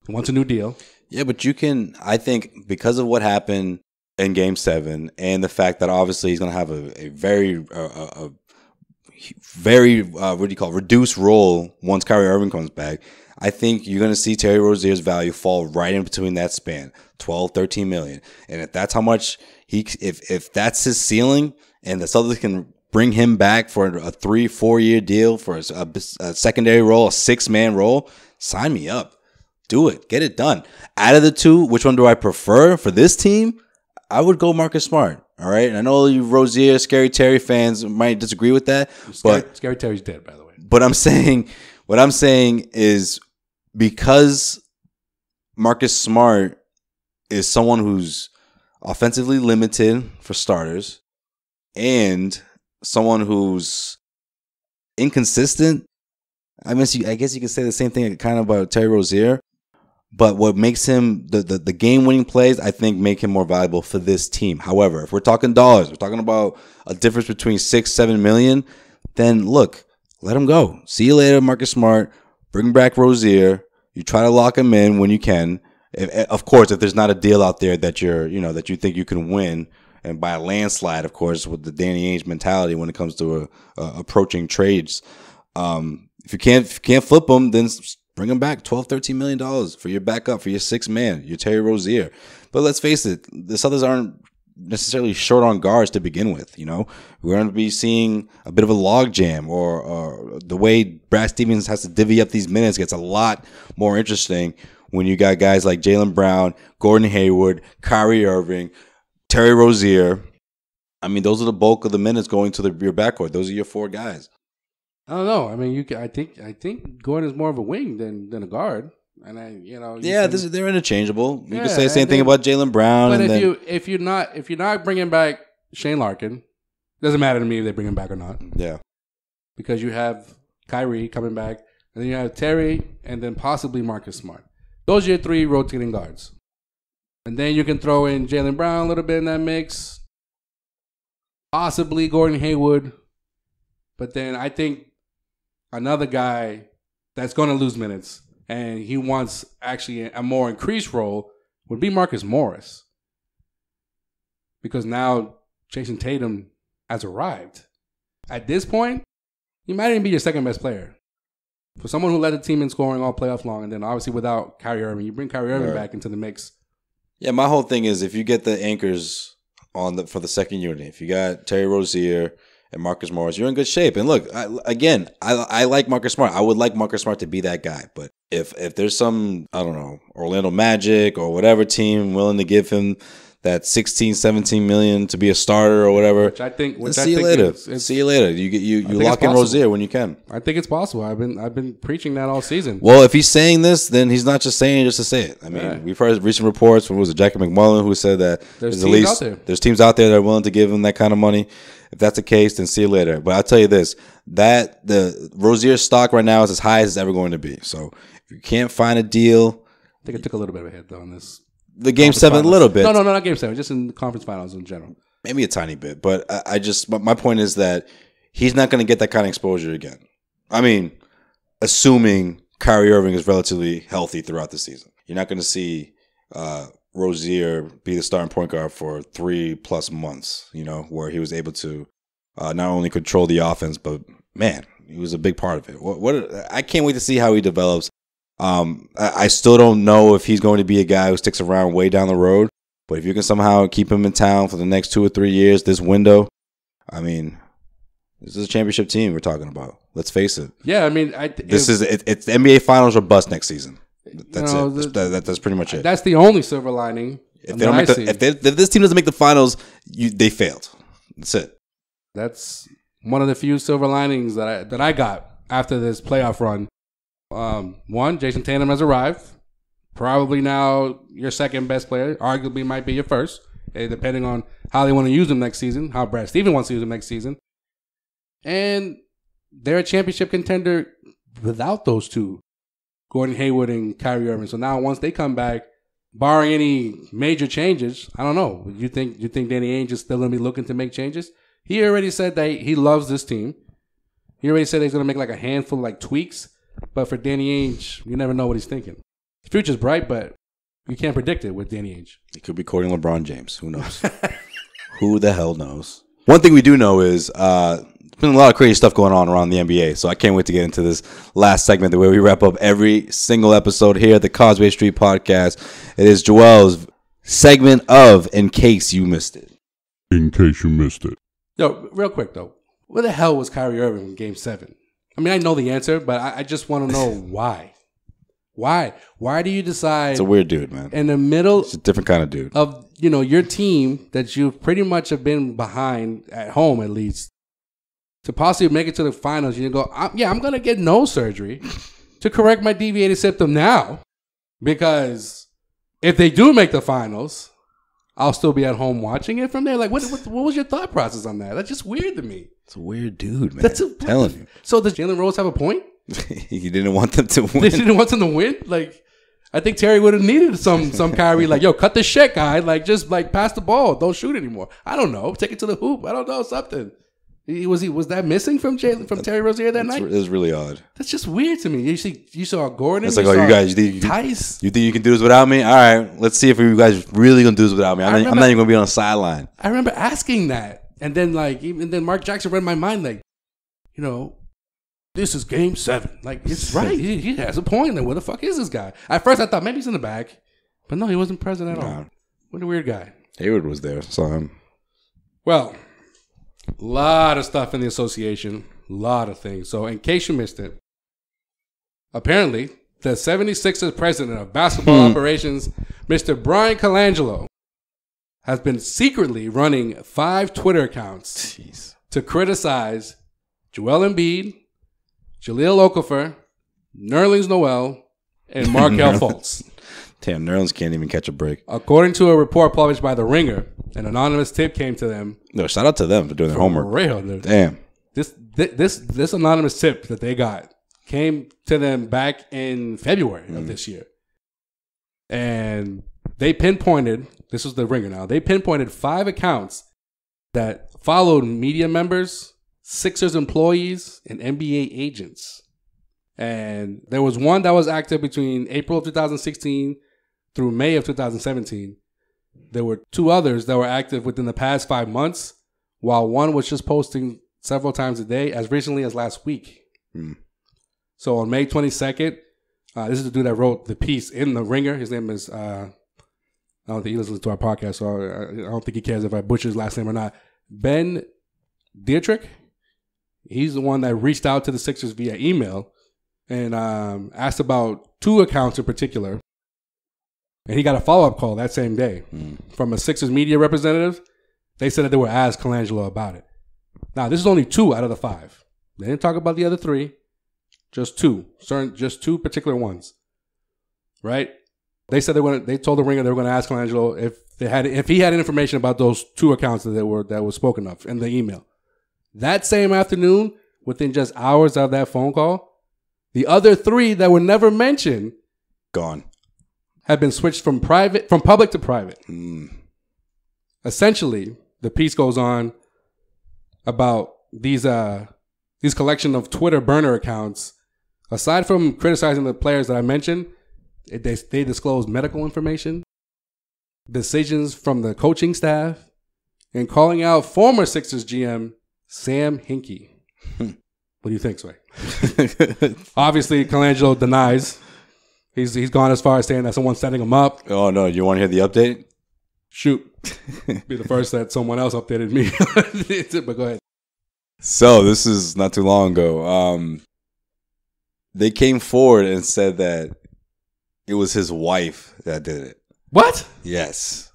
He wants a new deal. Yeah, but you can. I think because of what happened in Game 7 and the fact that obviously he's going to have a very what do you call it, reduced role once Kyrie Irving comes back. I think you're going to see Terry Rozier's value fall right in between that span, 12, 13 million. And if that's how much if that's his ceiling, and the Celtics can bring him back for a 3-4 year deal for a secondary role, a 6-man role, sign me up. Do it. Get it done. Out of the two, which one do I prefer for this team? I would go Marcus Smart. All right. And I know you Rozier, Scary Terry fans might disagree with that. Scary Terry's dead, by the way. But what I'm saying is, because Marcus Smart is someone who's offensively limited for starters, and someone who's inconsistent. I guess you could say the same thing kind of about Terry Rozier. But what makes him the game-winning plays, I think, make him more valuable for this team. However, if we're talking dollars, we're talking about a difference between $6-7 million, then look, let him go. See you later, Marcus Smart. Bring back Rozier. You try to lock him in when you can. Of course, if there's not a deal out there that that you think you can win, and by a landslide, of course, with the Danny Ainge mentality when it comes to approaching trades. If you can't flip them, then bring him back. $12-13 million for your backup, for your 6th man, your Terry Rozier. But let's face it, the Celtics aren't necessarily short on guards to begin with. We're going to be seeing a bit of a logjam, or the way Brad Stevens has to divvy up these minutes gets a lot more interesting when you got guys like Jaylen Brown, Gordon Hayward, Kyrie Irving, Terry Rozier. I mean, those are the bulk of the minutes going to your backcourt. Those are your 4 guys. I don't know. I mean, I think Gordon is more of a wing than a guard, and they're interchangeable. You can say the same thing about Jaylen Brown. But if you're not bringing back Shane Larkin, doesn't matter to me if they bring him back or not. Yeah, because you have Kyrie coming back, and then you have Terry, and then possibly Marcus Smart. Those are your 3 rotating guards, and then you can throw in Jaylen Brown a little bit in that mix, possibly Gordon Hayward, but then I think another guy that's going to lose minutes, and he wants actually a more increased role, would be Marcus Morris. Because now Jason Tatum has arrived. At this point, he might even be your 2nd best player. For someone who led the team in scoring all playoff long, and then obviously without Kyrie Irving, you bring Kyrie Irving back into the mix. Yeah, my whole thing is, if you get the anchors for the second unit. If you got Terry Rozier and Marcus Morris, you're in good shape. And look, I like Marcus Smart. I would like Marcus Smart to be that guy. But if there's some, I don't know, Orlando Magic or whatever team willing to give him that 16, 17 million to be a starter or whatever, see you later. See you later. You lock in Rozier when you can. I think it's possible. I've been preaching that all season. Well, if he's saying this, then he's not just saying it just to say it. I mean, we've heard recent reports from Jackie McMullen who said that there's teams out there that are willing to give him that kind of money. If that's the case, then see you later. But I'll tell you this, that the Rozier stock right now is as high as it's ever going to be. So if you can't find a deal, I think it took a little bit of a hit though in this. The Game 7 finals. A little bit. No, not Game 7. Just in the conference finals in general. Maybe a tiny bit. But my point is that he's not going to get that kind of exposure again. I mean, assuming Kyrie Irving is relatively healthy throughout the season. You're not going to see Rozier be the starting point guard for 3+ months, where he was able to not only control the offense, but, man, he was a big part of it. I can't wait to see how he develops. I still don't know if he's going to be a guy who sticks around way down the road, but if you can somehow keep him in town for the next 2 or 3 years, this window, I mean, this is a championship team we're talking about. Let's face it. Yeah, I mean, it's the NBA Finals or bust next season. That's it. That's pretty much it. That's the only silver lining. If this team doesn't make the finals, they failed. That's it. That's one of the few silver linings that I got after this playoff run. One, Jason Tatum has arrived. Probably now your second best player. Arguably might be your first, depending on how they want to use him next season, how Brad Stevens wants to use him next season. And they're a championship contender without those two, Gordon Hayward and Kyrie Irving. So now once they come back, barring any major changes, I don't know. You think Danny Ainge is still going to be looking to make changes? He already said that he loves this team. He already said he's going to make like a handful of like tweaks. But for Danny Ainge, you never know what he's thinking. The future's bright, but you can't predict it with Danny Ainge. He could be courting LeBron James. Who knows? Who the hell knows? One thing we do know is there's been a lot of crazy stuff going on around the NBA, so I can't wait to get into this last segment, the way we wrap up every single episode here at the Causeway Street Podcast. It is Joel's segment of In Case You Missed It. In case you missed it. Yo, real quick, though. Where the hell was Kyrie Irving in Game 7? I mean, I know the answer, but I just want to know why. Why? Why do you decide? It's a weird dude, man. In the middle, it's a different kind of dude. Of your team that you pretty much have been behind at home, at least, to possibly make it to the finals. You go, I'm gonna get nose surgery to correct my deviated septum now, because if they do make the finals, I'll still be at home watching it from there. Like, what was your thought process on that? That's just weird to me. It's a weird dude, man. Telling you. So does Jalen Rose have a point? He didn't want them to win. They didn't want them to win? Like, I think Terry would have needed some Kyrie, like, yo, cut the shit, guy. Like, just, like, pass the ball. Don't shoot anymore. I don't know. Take it to the hoop. I don't know. Something. Was that missing from Terry Rozier that night? It was really odd. That's just weird to me. You saw Gordon. It's like, you guys, Tice. You think you can do this without me? All right, let's see if you guys really gonna do this without me. I'm not even gonna be on the sideline. I remember asking that, and then then Mark Jackson read my mind, like, this is Game 7. Like, it's right. He has a point. Like, where the fuck is this guy? At first, I thought maybe he's in the back, but no, he wasn't present at all. What a weird guy. Hayward was there, saw him. Well. A lot of stuff in the association. A lot of things. So, in case you missed it, apparently, the 76ers president of basketball operations, Mr. Brian Colangelo, has been secretly running 5 Twitter accounts to criticize Joel Embiid, Jahlil Okafor, Nerlens Noel, and Markelle Fultz. Damn, Nerlens can't even catch a break. According to a report published by The Ringer, an anonymous tip came to them. No, shout out to them for doing their homework. Real, dude. Damn. This anonymous tip that they got came to them back in February of this year. And they pinpointed, this was The Ringer now, they pinpointed 5 accounts that followed media members, Sixers employees, and NBA agents. And there was one that was active between April of 2016 through May of 2017. There were 2 others that were active within the past 5 months, while one was just posting several times a day as recently as last week. So on May 22nd, this is the dude that wrote the piece in The Ringer. His name is I don't think he listens to our podcast, so I don't think he cares if I butcher his last name or not. Ben Dietrich, he's the one that reached out to the Sixers via email and asked about 2 accounts in particular. And he got a follow-up call that same day from a Sixers media representative. They said that they were asked Colangelo about it. Now, this is only 2 out of the 5. They didn't talk about the other 3. Just 2. Just 2 particular ones. Right? They said they told the Ringer they were going to ask Colangelo if he had information about those 2 accounts that was spoken of in the email. That same afternoon, within just hours of that phone call, the other 3 that were never mentioned gone. Had been switched from public to private. Essentially, the piece goes on about these collection of Twitter burner accounts. Aside from criticizing the players that I mentioned, they disclose medical information, decisions from the coaching staff, and calling out former Sixers GM Sam Hinkie. What do you think, Sway? Obviously, Colangelo denies. He's gone as far as saying that someone's setting him up. Oh, no. You want to hear the update? Shoot. Be the first that someone else updated me. But go ahead. So this is not too long ago. They came forward and said that it was his wife that did it. What? Yes.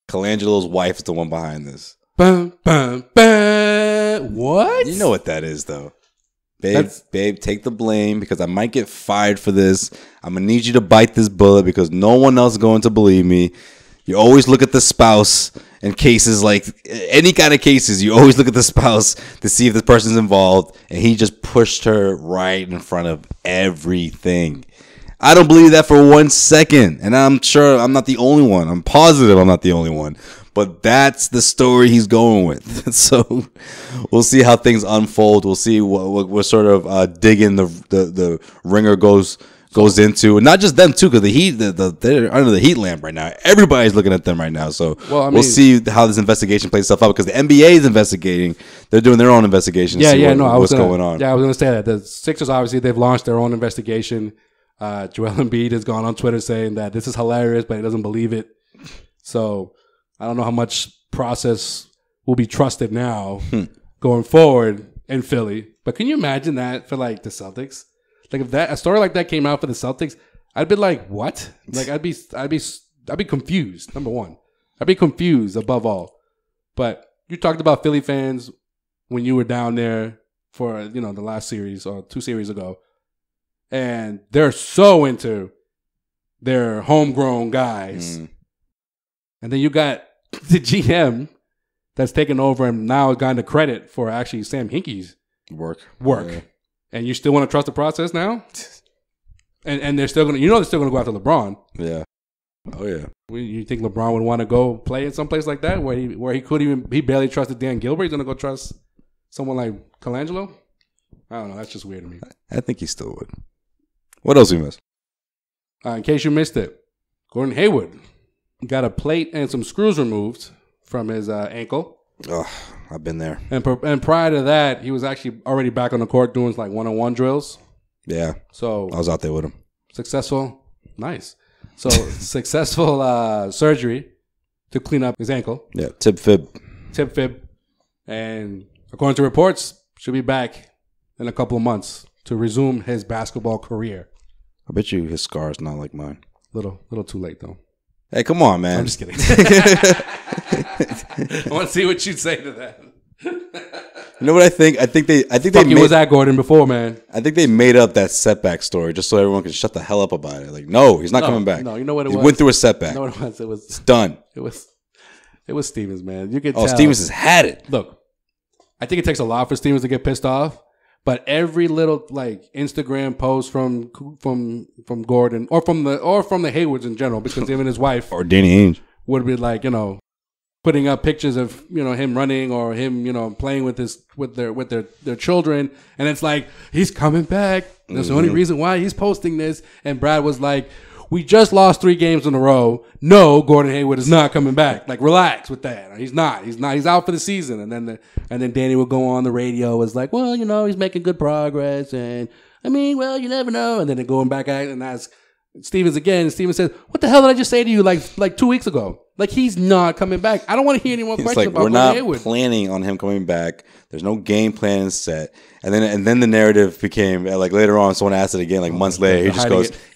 Colangelo's wife is the one behind this. Bum, bum, bum. What? You know what that is, though. Babe, take the blame because I might get fired for this. I'm going to need you to bite this bullet because no one else is going to believe me. You always look at the spouse in cases like any kind of cases. You always look at the spouse to see if this person's involved. And he just pushed her right in front of everything. I don't believe that for 1 second. And I'm sure I'm not the only one. I'm positive I'm not the only one. But that's the story he's going with. So we'll see how things unfold. We'll see what sort of digging the Ringer goes into, and not just them too, because they're under the heat lamp right now. Everybody's looking at them right now. So we'll see how this investigation plays itself out. Because the NBA is investigating, they're doing their own investigation. What's going on? Yeah, I was going to say that the Sixers obviously they've launched their own investigation. Joel Embiid has gone on Twitter saying that this is hilarious, but he doesn't believe it. So I don't know how much process will be trusted now going forward in Philly. But can you imagine that for like the Celtics? Like if a story like that came out for the Celtics, I'd be like, what? Like I'd be confused. Number one, I'd be confused above all. But you talked about Philly fans when you were down there for the last series or 2 series ago, and they're so into their homegrown guys. And then you got the GM that's taken over and now gotten the credit for actually Sam Hinkie's work. Yeah. And you still want to trust the process now? And they're still going to, they're still going to go after LeBron. Yeah. Oh, yeah. You think LeBron would want to go play in some place like that where he barely trusted Dan Gilbert? He's going to go trust someone like Colangelo? I don't know. That's just weird to me. I think he still would. What else we missed? In case you missed it, Gordon Hayward got a plate and some screws removed from his ankle. Oh, I've been there. And prior to that, he was actually already back on the court doing like one-on-one drills. Yeah. So I was out there with him. Successful. Nice. So successful surgery to clean up his ankle. Yeah. Tib fib. And according to reports, should be back in a couple of months to resume his basketball career. I bet you his scar is not like mine. Little too late though. Hey, come on, man. I'm just kidding. I want to see what you'd say to that. You know what I think? I think they was at Gordon before, man. I think they made up that setback story just so everyone can shut the hell up about it. Like, no, he's not coming back. No, you know what it was? He went through a setback. You know what it was? It's done. It was Stevens, man. You could tell. Stevens has had it. Look, I think it takes a lot for Stevens to get pissed off. But every little like Instagram post from Gordon or from the Haywards in general, because him and his wife or Danny Ainge would be like putting up pictures of him running or him playing with their children, and it's like he's coming back. That's the only reason why he's posting this. And Brad was like, "We just lost 3 games in a row. No, Gordon Hayward is not coming back. Like, relax with that. He's not. He's out for the season." And then Danny would go on the radio, was like, "Well, he's making good progress, and I mean, well, you never know." And then they're going back at it and ask Stevens again. Stevens says, "What the hell did I just say to you like 2 weeks ago? Like he's not coming back. I don't want to hear any more questions about we're not Hayward. planning on him coming back. There's no game plan set." And then the narrative became like later on. Someone asked it again, like months later.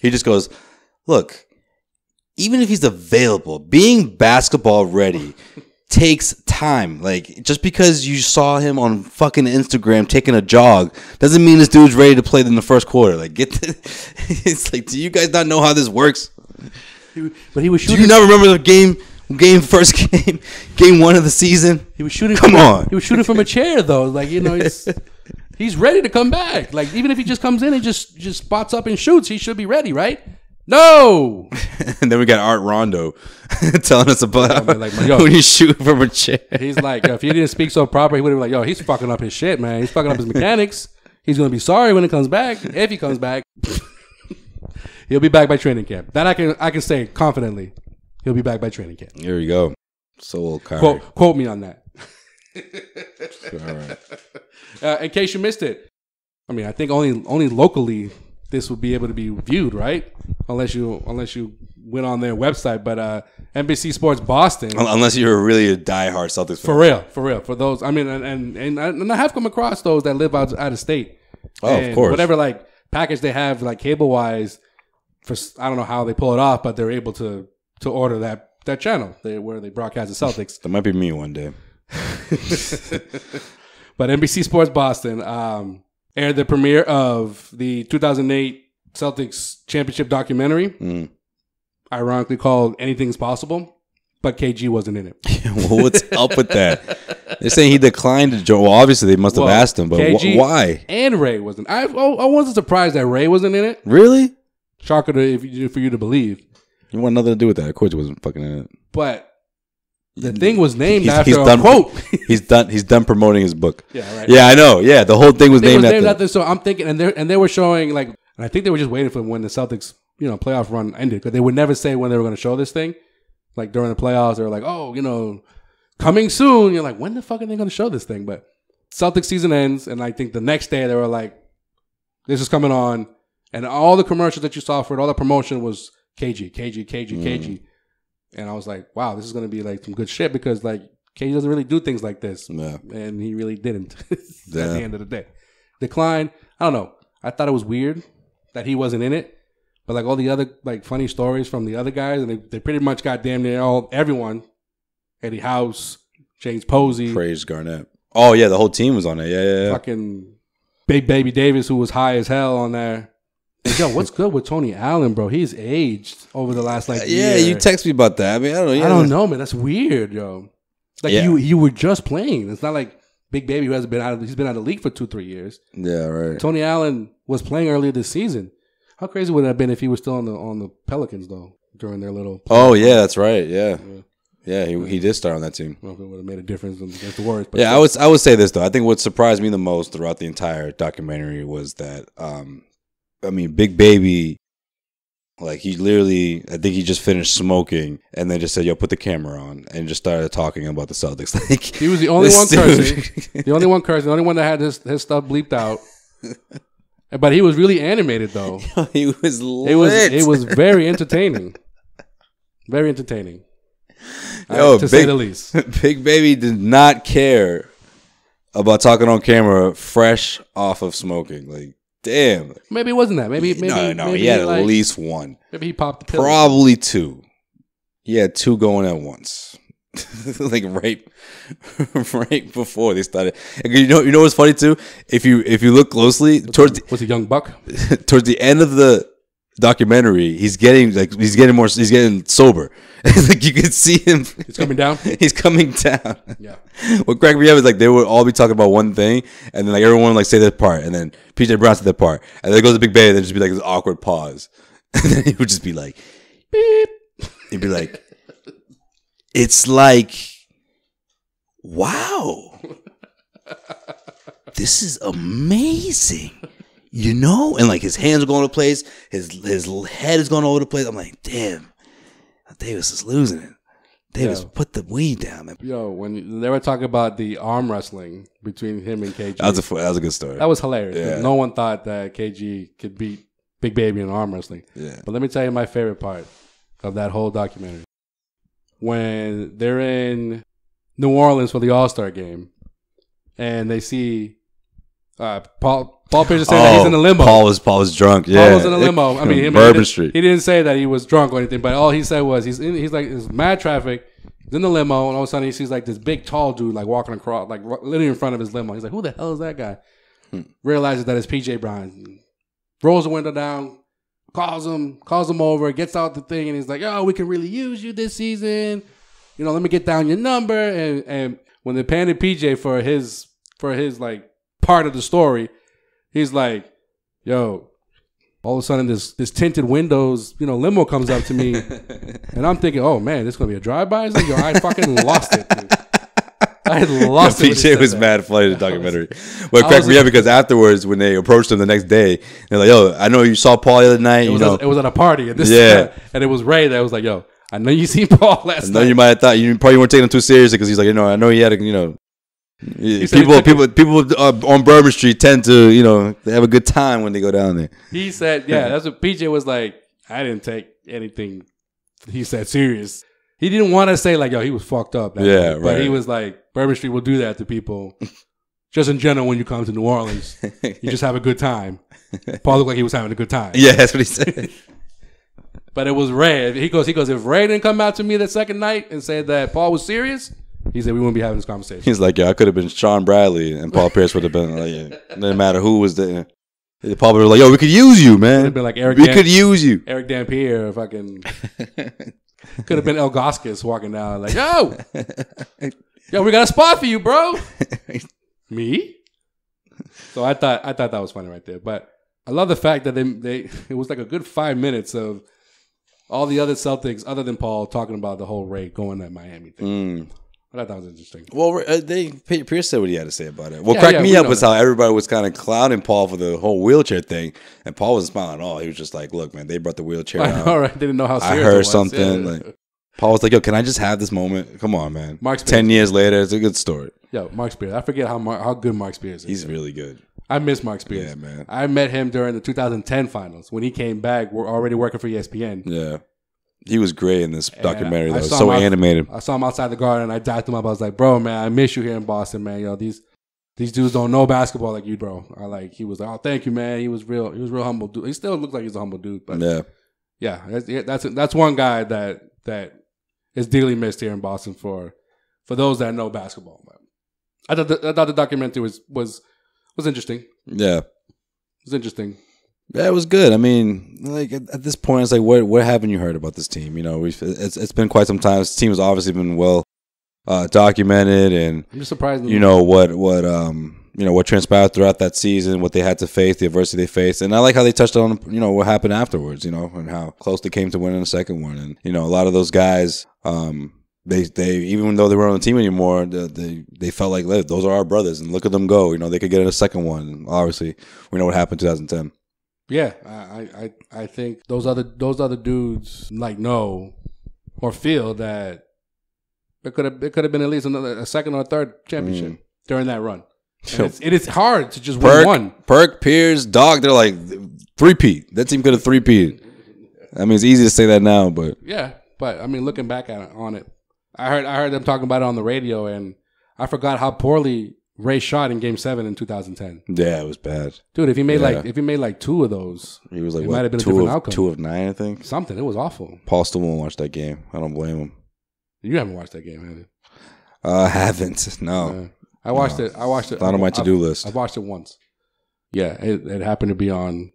He just goes, "Look, even if he's available, being basketball ready." Takes time. Like, just because you saw him on fucking Instagram taking a jog doesn't mean this dude's ready to play in the first quarter. Like, it's like, do you guys not know how this works? But he was shooting. Do you not remember the first game 1 of the season? He was shooting. Come on. He was shooting from a chair though. Like, he's ready to come back. Like, even if he just comes in and just spots up and shoots, he should be ready, right? No. And then we got Art Rondo telling us about when he's shooting from a chair. He's like, if he didn't speak so proper, he would have been like, yo, he's fucking up his shit, man. He's fucking up his mechanics. He's going to be sorry when he comes back. If he comes back, he'll be back by training camp. That I can say confidently. He'll be back by training camp. Here we go. So old Kyrie. Quote me on that. All right. In case you missed it, I mean, I think only locally this would be able to be viewed, right? Unless you went on their website, but NBC Sports Boston. Unless you're really a diehard Celtics fan. For real. For those, I mean, and I have come across those that live out of state. Oh, of course. Whatever like package they have, like cable wise, I don't know how they pull it off, but they're able to order that channel where they broadcast the Celtics. That might be me one day. But NBC Sports Boston aired the premiere of the 2008 Celtics championship documentary, ironically called "Anything's Possible," but KG wasn't in it. Well, what's up with that? They're saying he declined to join. Well, obviously they must have asked him, but KG why? And Ray wasn't. I wasn't surprised that Ray wasn't in it. Really? Shocker for you to believe. You want nothing to do with that. Of course, he wasn't fucking in it. But the thing was named after a quote. He's done promoting his book. Yeah, right. Yeah, I know. Yeah, the whole thing was named after. So I'm thinking, and they were showing like, and I think they were just waiting for when the Celtics, playoff run ended, because they would never say when they were going to show this thing. Like during the playoffs, they were like, oh, coming soon. You're like, when the fuck are they going to show this thing? But Celtics season ends, and I think the next day they were like, this is coming on, and all the commercials that you saw for it, all the promotion was KG. And I was like, wow, this is going to be like some good shit, because like KG doesn't really do things like this. Yeah. And he really didn't at the end of the day. Decline, I don't know. I thought it was weird that he wasn't in it. But like all the other like funny stories from the other guys, and they pretty much got damn near everyone. Eddie House, James Posey. Praise Garnett. Oh yeah, the whole team was on it. Yeah. Fucking Big Baby Davis, who was high as hell on there. And yo, what's good with Tony Allen, bro? He's aged over the last year. Yeah, you text me about that. I mean, I don't know. I don't know, man. That's weird, yo. Like you were just playing. It's not like Big Baby who hasn't been out. He's been out of the league for 2-3 years. Yeah, right. Tony Allen was playing earlier this season. How crazy would it have been if he was still on the Pelicans though during their little? Oh yeah, that's right. Yeah. He did start on that team. I don't know if it would have made a difference against the Warriors. But yeah, I would say this though. I think what surprised me the most throughout the entire documentary was that. Big Baby, like I think he just finished smoking and then just said, yo, put the camera on, and just started talking about the Celtics. Like he was the only one cursing. The only one cursing. The only one that had his stuff bleeped out. But he was really animated though. He was lit. It was very entertaining. Very entertaining. To say the least. Big Baby did not care about talking on camera fresh off of smoking. Like, damn. Maybe it wasn't that. Maybe No, he had at least one. Maybe he popped the pill. Probably two. He had two going at once. Like right before they started. And you know what's funny too? If you look closely was a young buck? Towards the end of the documentary, he's getting sober. Like you can see him. He's coming down. He's coming down. Yeah. What cracked me up is like they would all be talking about one thing, and then like everyone would like say that part, and then PJ Brown said that part, and then it goes to Big Baby, and then just be like this awkward pause, and then he would just be like, beep. He'd be like, it's like, wow, this is amazing. And like his hands are going to place, his head is going all over the place. I'm like, damn, Davis is losing it. Davis, put the weed down, man. Yo, when they were talking about the arm wrestling between him and KG, that was a good story. That was hilarious. Yeah. No one thought that KG could beat big baby in arm wrestling. Yeah. But let me tell you my favorite part of that whole documentary. When they're in New Orleans for the All-Star game, and they see Paul Pierce saying that he's in a limo. Paul was drunk. Yeah, Paul was in a limo. I mean, Bourbon Street. He didn't say that he was drunk or anything, but all he said was he's like, there's mad traffic. He's in the limo, and all of a sudden he sees like this big tall dude like walking across, like literally in front of his limo. He's like, "Who the hell is that guy?" Realizes that it's PJ Brown. Rolls the window down, calls him over, gets out the thing, and he's like, "Oh, we can really use you this season. You know, let me get down your number." And when they panned PJ for his like part of the story, he's like, "Yo." All of a sudden, this tinted windows, limo comes up to me, and I'm thinking, "Oh man, this is gonna be a drive-by." It's like, yo, I fucking lost it, dude. I had lost it. PJ was mad funny in the documentary, but it cracked me up because afterwards, when they approached him the next day, they're like, "Yo, I know you saw Paul the other night. It was at a party, and and it was Ray that was like, "Yo, I know you seen Paul last night." You might have thought you probably weren't taking him too seriously because he's like, I know he had a, People on Bourbon Street tend to, they have a good time when they go down there. He said, yeah, that's what PJ was like. I didn't take anything he said serious. He didn't want to say like, yo, he was fucked up. Yeah, right. But he was like, Bourbon Street will do that to people. Just in general, when you come to New Orleans, you just have a good time. Paul looked like he was having a good time. Yeah, that's what he said. But it was Ray. He goes, if Ray didn't come out to me that second night and say that Paul was serious, he said we wouldn't be having this conversation. He's like, I could have been Sean Bradley, and Paul Pierce would have been like, it didn't matter who was there. Paul was like, yo, we could use you, man. Could have been like could use you. Eric Dampier, fucking could have been El Goskis walking down like, yo, we got a spot for you, bro. Me? So I thought that was funny right there. But I love the fact that it was like a good 5 minutes of all the other Celtics, other than Paul, talking about the whole Ray going to Miami thing. I thought that was interesting. Well, Pierce said what he had to say about it. What cracked me up was how everybody was kind of clowning Paul for the whole wheelchair thing, and Paul wasn't smiling at all. He was just like, "Look, man, they brought the wheelchair out. All right, didn't know how serious I heard it was. something." Yeah. Like, Paul was like, "Yo, can I just have this moment? Come on, man." Mark Spears. 10 years later, it's a good story. Yo, Mark Spears. I forget how good Mark Spears is. He's really good. I miss Mark Spears. Yeah, man. I met him during the 2010 finals when he came back. We're already working for ESPN. Yeah. He was great in this documentary. That was so animated. I saw him outside the garden. I dapped him up. I was like, "Bro, man, I miss you here in Boston, man. Yo, these dudes don't know basketball like you, bro." He was like, "Oh, thank you, man." He was real humble dude. He still looks like he's a humble dude, but yeah, that's one guy that is dearly missed here in Boston for those that know basketball. But I thought the documentary was interesting. Yeah, it was interesting. Yeah, it was good. I mean, like at this point, it's like, what haven't you heard about this team? It's been quite some time. This team has obviously been well documented, and I'm just surprised. What transpired throughout that season, what they had to face, the adversity they faced, and I like how they touched on what happened afterwards. And how close they came to winning the second one, and a lot of those guys, they even though they weren't on the team anymore, they felt like those are our brothers, and look at them go. They could get in a second one. Obviously, we know what happened in 2010. Yeah, I think those other dudes know or feel that it could have been at least a second or third championship during that run. It is hard to just win one. Perk, Pierce, Dog, they're like three-peat. That team could have three-peated. I mean, it's easy to say that now, but yeah. But I mean, looking back on it, I heard them talking about it on the radio, and I forgot how poorly Ray shot in Game 7 in 2010. Yeah, it was bad, dude. If he made like two of those, he was like, it might have been a different outcome. 2 of 9, I think. Something. It was awful. Paul still won't watch that game. I don't blame him. You haven't watched that game, have you? I haven't. No. I watched it. It's not on my to-do list. I've watched it once. Yeah, it happened to be on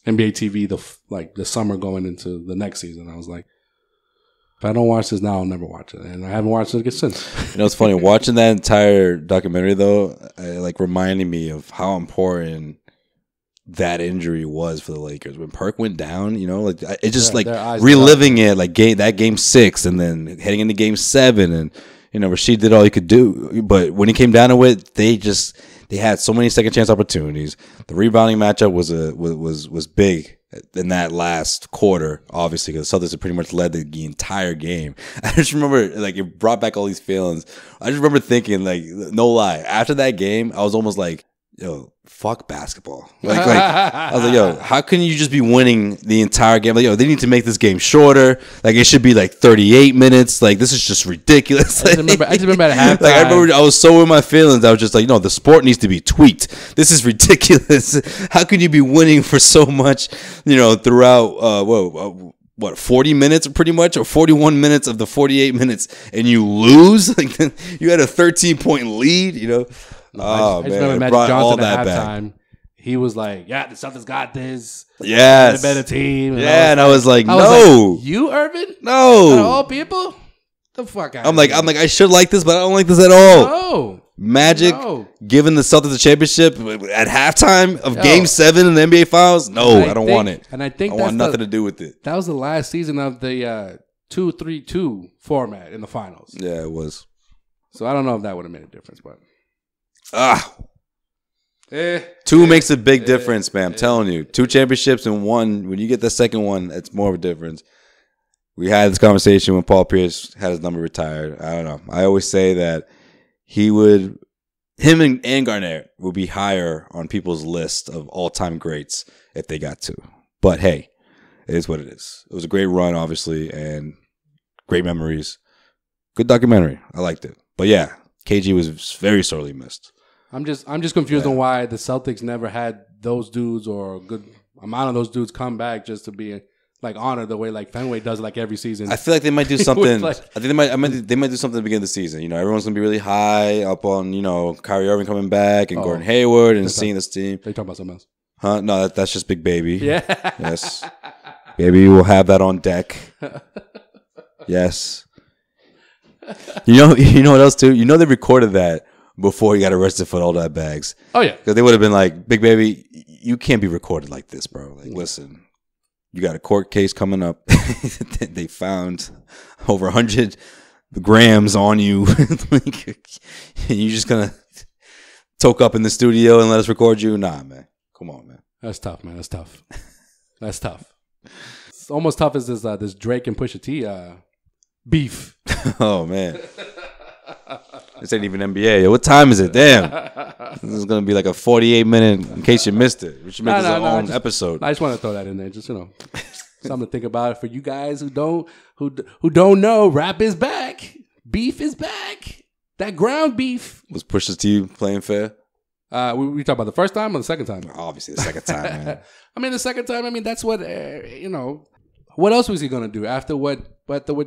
NBA TV the summer going into the next season. I was like, if I don't watch this now, I'll never watch it, and I haven't watched it since. It's funny watching that entire documentary though. Reminding me of how important that injury was for the Lakers when Perk went down. It's just reliving it, like game 6, and then heading into Game 7, and Rasheed did all he could do, but when he came down to it, they had so many second chance opportunities. The rebounding matchup was big in that last quarter, obviously, because the Celtics had pretty much led the entire game. I just remember, it brought back all these feelings. I just remember thinking, no lie, after that game, I was almost like, yo, fuck basketball. I was like, yo, how can you just be winning the entire game? Like, yo, they need to make this game shorter. Like, it should be like 38 minutes. Like, this is just ridiculous. I just remember at halftime. Like, I was so in my feelings. I was just like, no, the sport needs to be tweaked. This is ridiculous. How can you be winning for so much, throughout, 40 minutes pretty much, or 41 minutes of the 48 minutes, and you lose? Like, you had a 13-point lead, I just remember Magic Johnson at halftime. He was like, "Yeah, the Celtics got this. Yes, the better team." And I was like, "No, you, Irvin? No, out of all people, the fuck out." I'm like, I should like this, but I don't like this at all. No, Magic giving the Celtics a championship at halftime of Game 7 in the NBA Finals. No, I don't want it. And I think I want nothing to do with it. That was the last season of the 2-3-2 format in the finals. Yeah, it was. So I don't know if that would have made a difference, but. Two makes a big difference, man. I'm telling you. 2 championships and one. When you get the second one, it's more of a difference. We had this conversation when Paul Pierce had his number retired. I don't know. I always say that him and Garnett would be higher on people's list of all-time greats if they got to. But hey, it is what it is. It was a great run, obviously, and great memories. Good documentary. I liked it. But yeah, KG was very sorely missed. I'm just confused on why the Celtics never had those dudes or a good amount of those dudes come back just to be like honored the way like Fenway does like every season. I feel like they might do something. I think they might do something at the beginning of the season. Everyone's gonna be really high up on Kyrie Irving coming back and Gordon Hayward and seeing this team. They talking about something else? Huh? No, that's just Big Baby. Yeah. Yes. Baby will have that on deck. Yes. You know what else too? They recorded that before he got arrested for all that bags. Oh yeah, because they would have been like, "Big Baby, you can't be recorded like this, bro. Like, listen, you got a court case coming up. They found over 100 grams on you, and you just gonna toke up in the studio and let us record you? Nah, man. Come on, man. That's tough, man. That's tough. That's tough. It's almost tough as this Drake and Pusha T beef. Oh man. This ain't even NBA. What time is it? Damn. This is going to be like a 48-minute, in case you missed it. We should make this our own episode. I just want to throw that in there. Just, something to think about for you guys who don't know. Rap is back. Beef is back. That ground beef. Was Pusha T playing fair? We talk about the first time or the second time? Obviously the second time, man. The second time, that's what, what else was he going to do after what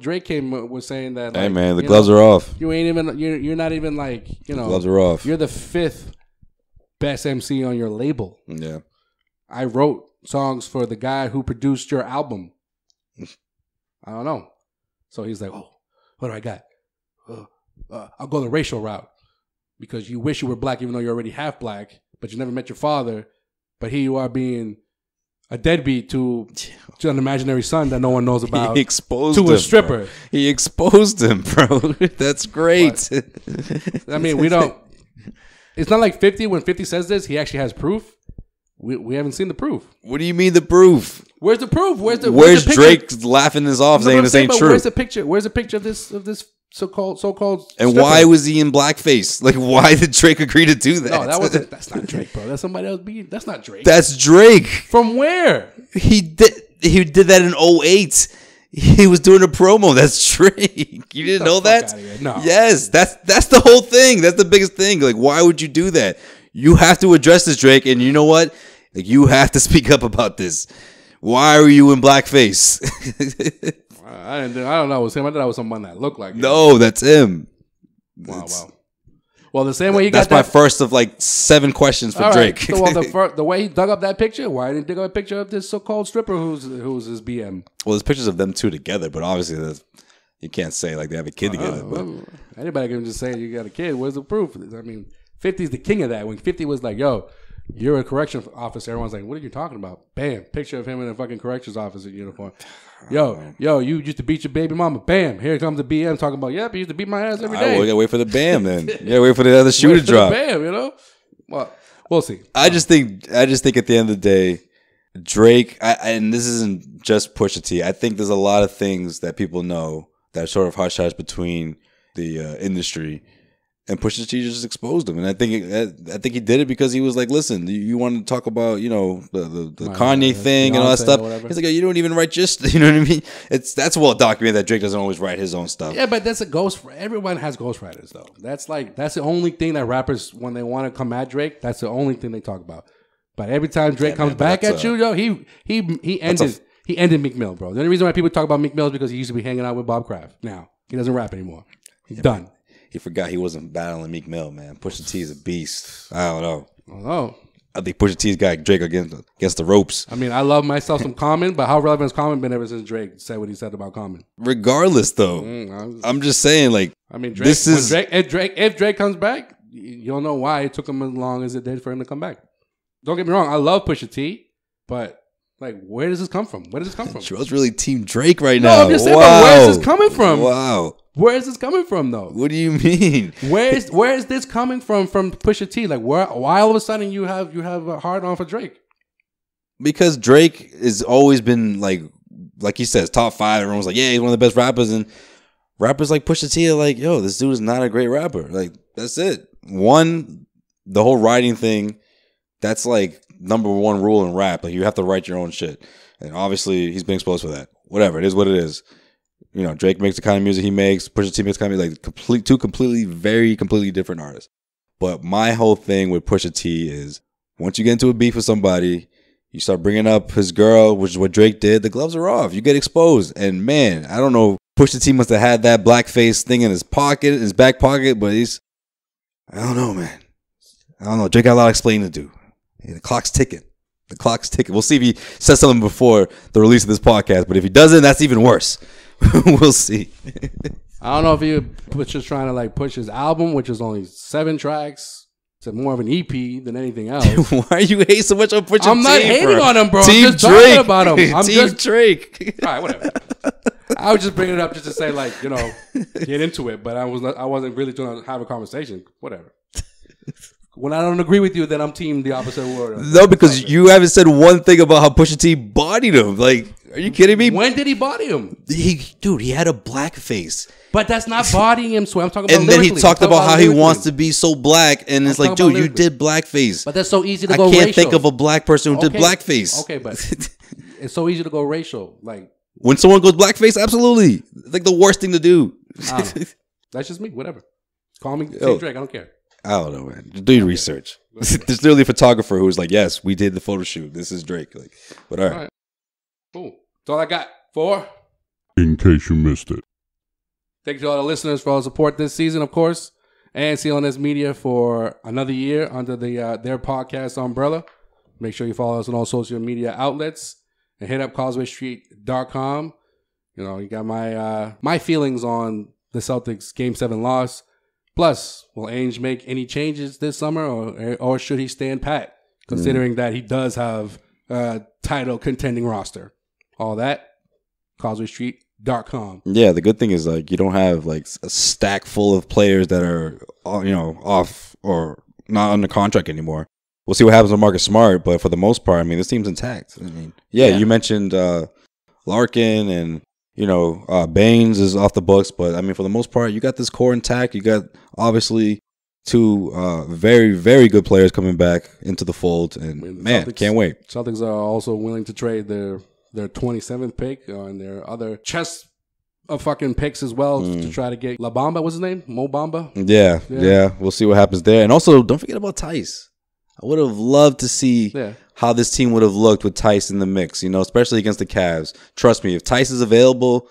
Drake was saying that, hey man, the gloves are off. You ain't even, you're not even like, the gloves are off. You're the 5th best MC on your label. Yeah. I wrote songs for the guy who produced your album. I don't know. So he's like, oh, what do I got? I'll go the racial route because you wish you were black even though you're already half black, but you never met your father. But here you are being a deadbeat to an imaginary son that no one knows about. He exposed to him, a stripper. Bro. He exposed him, bro. That's great. We don't. It's not like 50. When 50 says this, he actually has proof. We haven't seen the proof. What do you mean the proof? Where's the proof? Where's Drake laughing this off, saying this ain't true? Where's the picture? Where's the picture of this so-called and stripper? Why was he in blackface? Like, why did Drake agree to do that? No, that's not Drake, bro. That's somebody else. That's not Drake. That's Drake. From where? He did that in 2008. He was doing a promo. That's Drake. You didn't know that? No. Yes, that's the whole thing. That's the biggest thing. Like, why would you do that? You have to address this, Drake, and you know what? Like, you have to speak up about this. Why are you in blackface? I don't know. It was him. I thought it was someone that looked like him. No, that's him. Wow. Well, the same way he got that's my first of like 7 questions for Drake. So, well, the way he dug up that picture, why didn't he dig up a picture of this so-called stripper who's his BM? Well, there's pictures of them two together, but obviously you can't say like they have a kid together. But anybody can just say you got a kid. Where's the proof? 50's the king of that. When 50 was like, yo, you're a corrections officer, everyone's like, what are you talking about? Bam, picture of him in a fucking corrections officer uniform. Yo, you used to beat your baby mama. Bam, here comes the BM talking about, yep, he used to beat my ass every day. Well, you gotta wait for the bam then. You gotta wait for the other shoe to drop. Bam, Well, we'll see. I just think at the end of the day, Drake, and this isn't just Pusha T, I think there's a lot of things that people know that are sort of hush-hush between the industry. And Pusha T just exposed him, and I think he did it because he was like, "Listen, you want to talk about the Kanye thing and all that stuff." He's like, "You don't even write just you know what I mean." That's well documented that Drake doesn't always write his own stuff. Yeah, but that's a ghost. Everyone has ghostwriters though. That's the only thing that rappers, when they want to come at Drake, that's the only thing they talk about. But every time Drake comes back at you, yo, he ended Meek Mill, bro. The only reason why people talk about Meek Mill is because he used to be hanging out with Bob Kraft. Now he doesn't rap anymore. He's done. He forgot he wasn't battling Meek Mill, man. Pusha T is a beast. I don't know. Oh. I think Pusha T's got Drake against the ropes. I mean, I love myself some Common, but how relevant has Common been ever since Drake said what he said about Common? Regardless, though, I'm just saying, like, I mean, Drake, if Drake comes back, you don't know why it took him as long as it did for him to come back. Don't get me wrong, I love Pusha T, but like, where does this come from? Where does this come from? Joe's really Team Drake right now. No, I'm just saying, but where is this coming from? Wow. Where is this coming from, though? What do you mean? Where is this coming from Pusha T? Like, why all of a sudden you have a hard on for Drake? Because Drake has always been like he says, top 5. Everyone's like, yeah, he's one of the best rappers, and rappers like Pusha T are like, yo, this dude is not a great rapper. Like, that's it. One, the whole writing thing, that's like number 1 rule in rap. Like, you have to write your own shit, and obviously he's been exposed for that. Whatever, it is what it is. You know, Drake makes the kind of music he makes. Pusha T makes the kind of music, like two completely different artists. But my whole thing with Pusha T is once you get into a beef with somebody, you start bringing up his girl, which is what Drake did. The gloves are off. You get exposed. And man, I don't know. Pusha T must have had that blackface thing in his back pocket, but I don't know, man. I don't know. Drake got a lot of explaining to do. Yeah, the clock's ticking. We'll see if he says something before the release of this podcast. But if he doesn't, that's even worse. We'll see. I don't know if he was just trying to like push his album, which is only 7 tracks, to more of an EP than anything else. Why are you hating so much on Pusha T? I'm not hating on him, bro. Team I'm just Drake. talking about him. Team Drake. All right, whatever. I was just bringing it up just to say, like, get into it, but I wasn't really trying to have a conversation. Whatever. When I don't agree with you, then I'm team the opposite word. No, because you haven't said one thing about how Pusha T bodied him. Like, are you kidding me? When did he body him? He had a black face. But that's not bodying him, Sway. I'm talking about and then he talked about how he wants to be. be so black, and it's like, dude, you did blackface. But that's so easy to go racial. I can't think of a black person who did blackface. Okay, but it's so easy to go racial. Like, when someone goes blackface, absolutely. It's like the worst thing to do. That's just me. Whatever. Call me Team Drake. I don't care. I don't know, man. Do your research. There's literally a photographer who's like, yes, we did the photo shoot. This is Drake. Like, but all right. Cool. That's all I got for. In case you missed it. Thank you to all the listeners for all the support this season, of course. And CLNS Media for another year under their podcast umbrella. Make sure you follow us on all social media outlets. And hit up CausewayStreet.com. You got my feelings on the Celtics Game 7 loss. Plus, will Ainge make any changes this summer, or should he stand pat, considering that he does have a title contending roster? All that, CausewayStreet.com. Yeah, the good thing is like you don't have like a stack full of players that are off or not under contract anymore. We'll see what happens with Marcus Smart, but for the most part, I mean, this team's intact. I mean, yeah. You mentioned Larkin and. Baines is off the books, but I mean, for the most part, you got this core intact. You got obviously 2 very, very good players coming back into the fold, and Celtics, can't wait. Celtics are also willing to trade their 27th pick and their other chest of fucking picks as well to try to get La Bamba. What's his name? Mo Bamba. Yeah. We'll see what happens there, and also don't forget about Tice. I would have loved to see how this team would have looked with Tice in the mix, especially against the Cavs. Trust me, if Tice is available,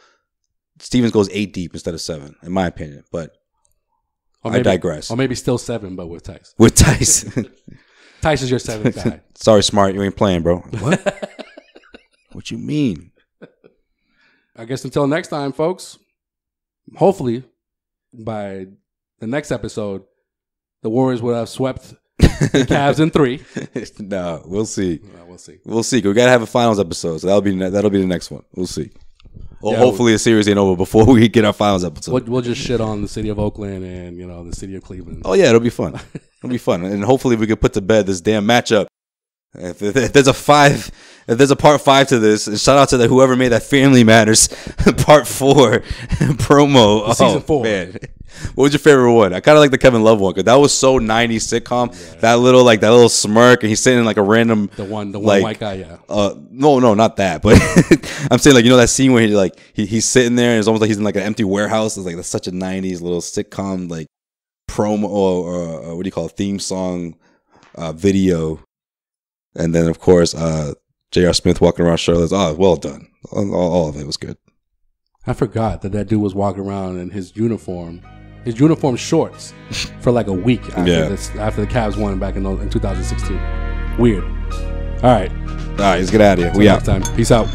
Stevens goes 8 deep instead of 7, in my opinion. But I digress. Or maybe still 7, but with Tice. With Tice. Tice is your 7th guy. Sorry, Smart, you ain't playing, bro. What? What you mean? I guess until next time, folks. Hopefully, by the next episode, the Warriors will have swept the Cavs in 3. No, we'll see. We'll see. We gotta have a finals episode, so that'll be the next one. We'll see. Well, hopefully the series ain't over before we get our finals episode. We'll just shit on the city of Oakland and the city of Cleveland. Oh yeah, it'll be fun. It'll be fun, and hopefully we can put to bed this damn matchup. If there's a part 5 to this, and shout out to whoever made that Family Matters part 4 promo. Season 4. Man. What was your favorite one? I kind of like the Kevin Love one because that was so 90s sitcom. Yeah. That little smirk, and he's sitting in like a random the one white guy. Yeah. No, not that. But I'm saying like that scene where he's sitting there and it's almost like he's in like an empty warehouse. It's like that's such a 90s little sitcom like promo or what do you call it, theme song video. And then of course J.R. Smith walking around shirtless. Oh, well done. All of it was good. I forgot that dude was walking around in his uniform shorts for like a week after the Cavs won back in 2016. Weird. All right, let's get out of here. We out. Next time. Peace out.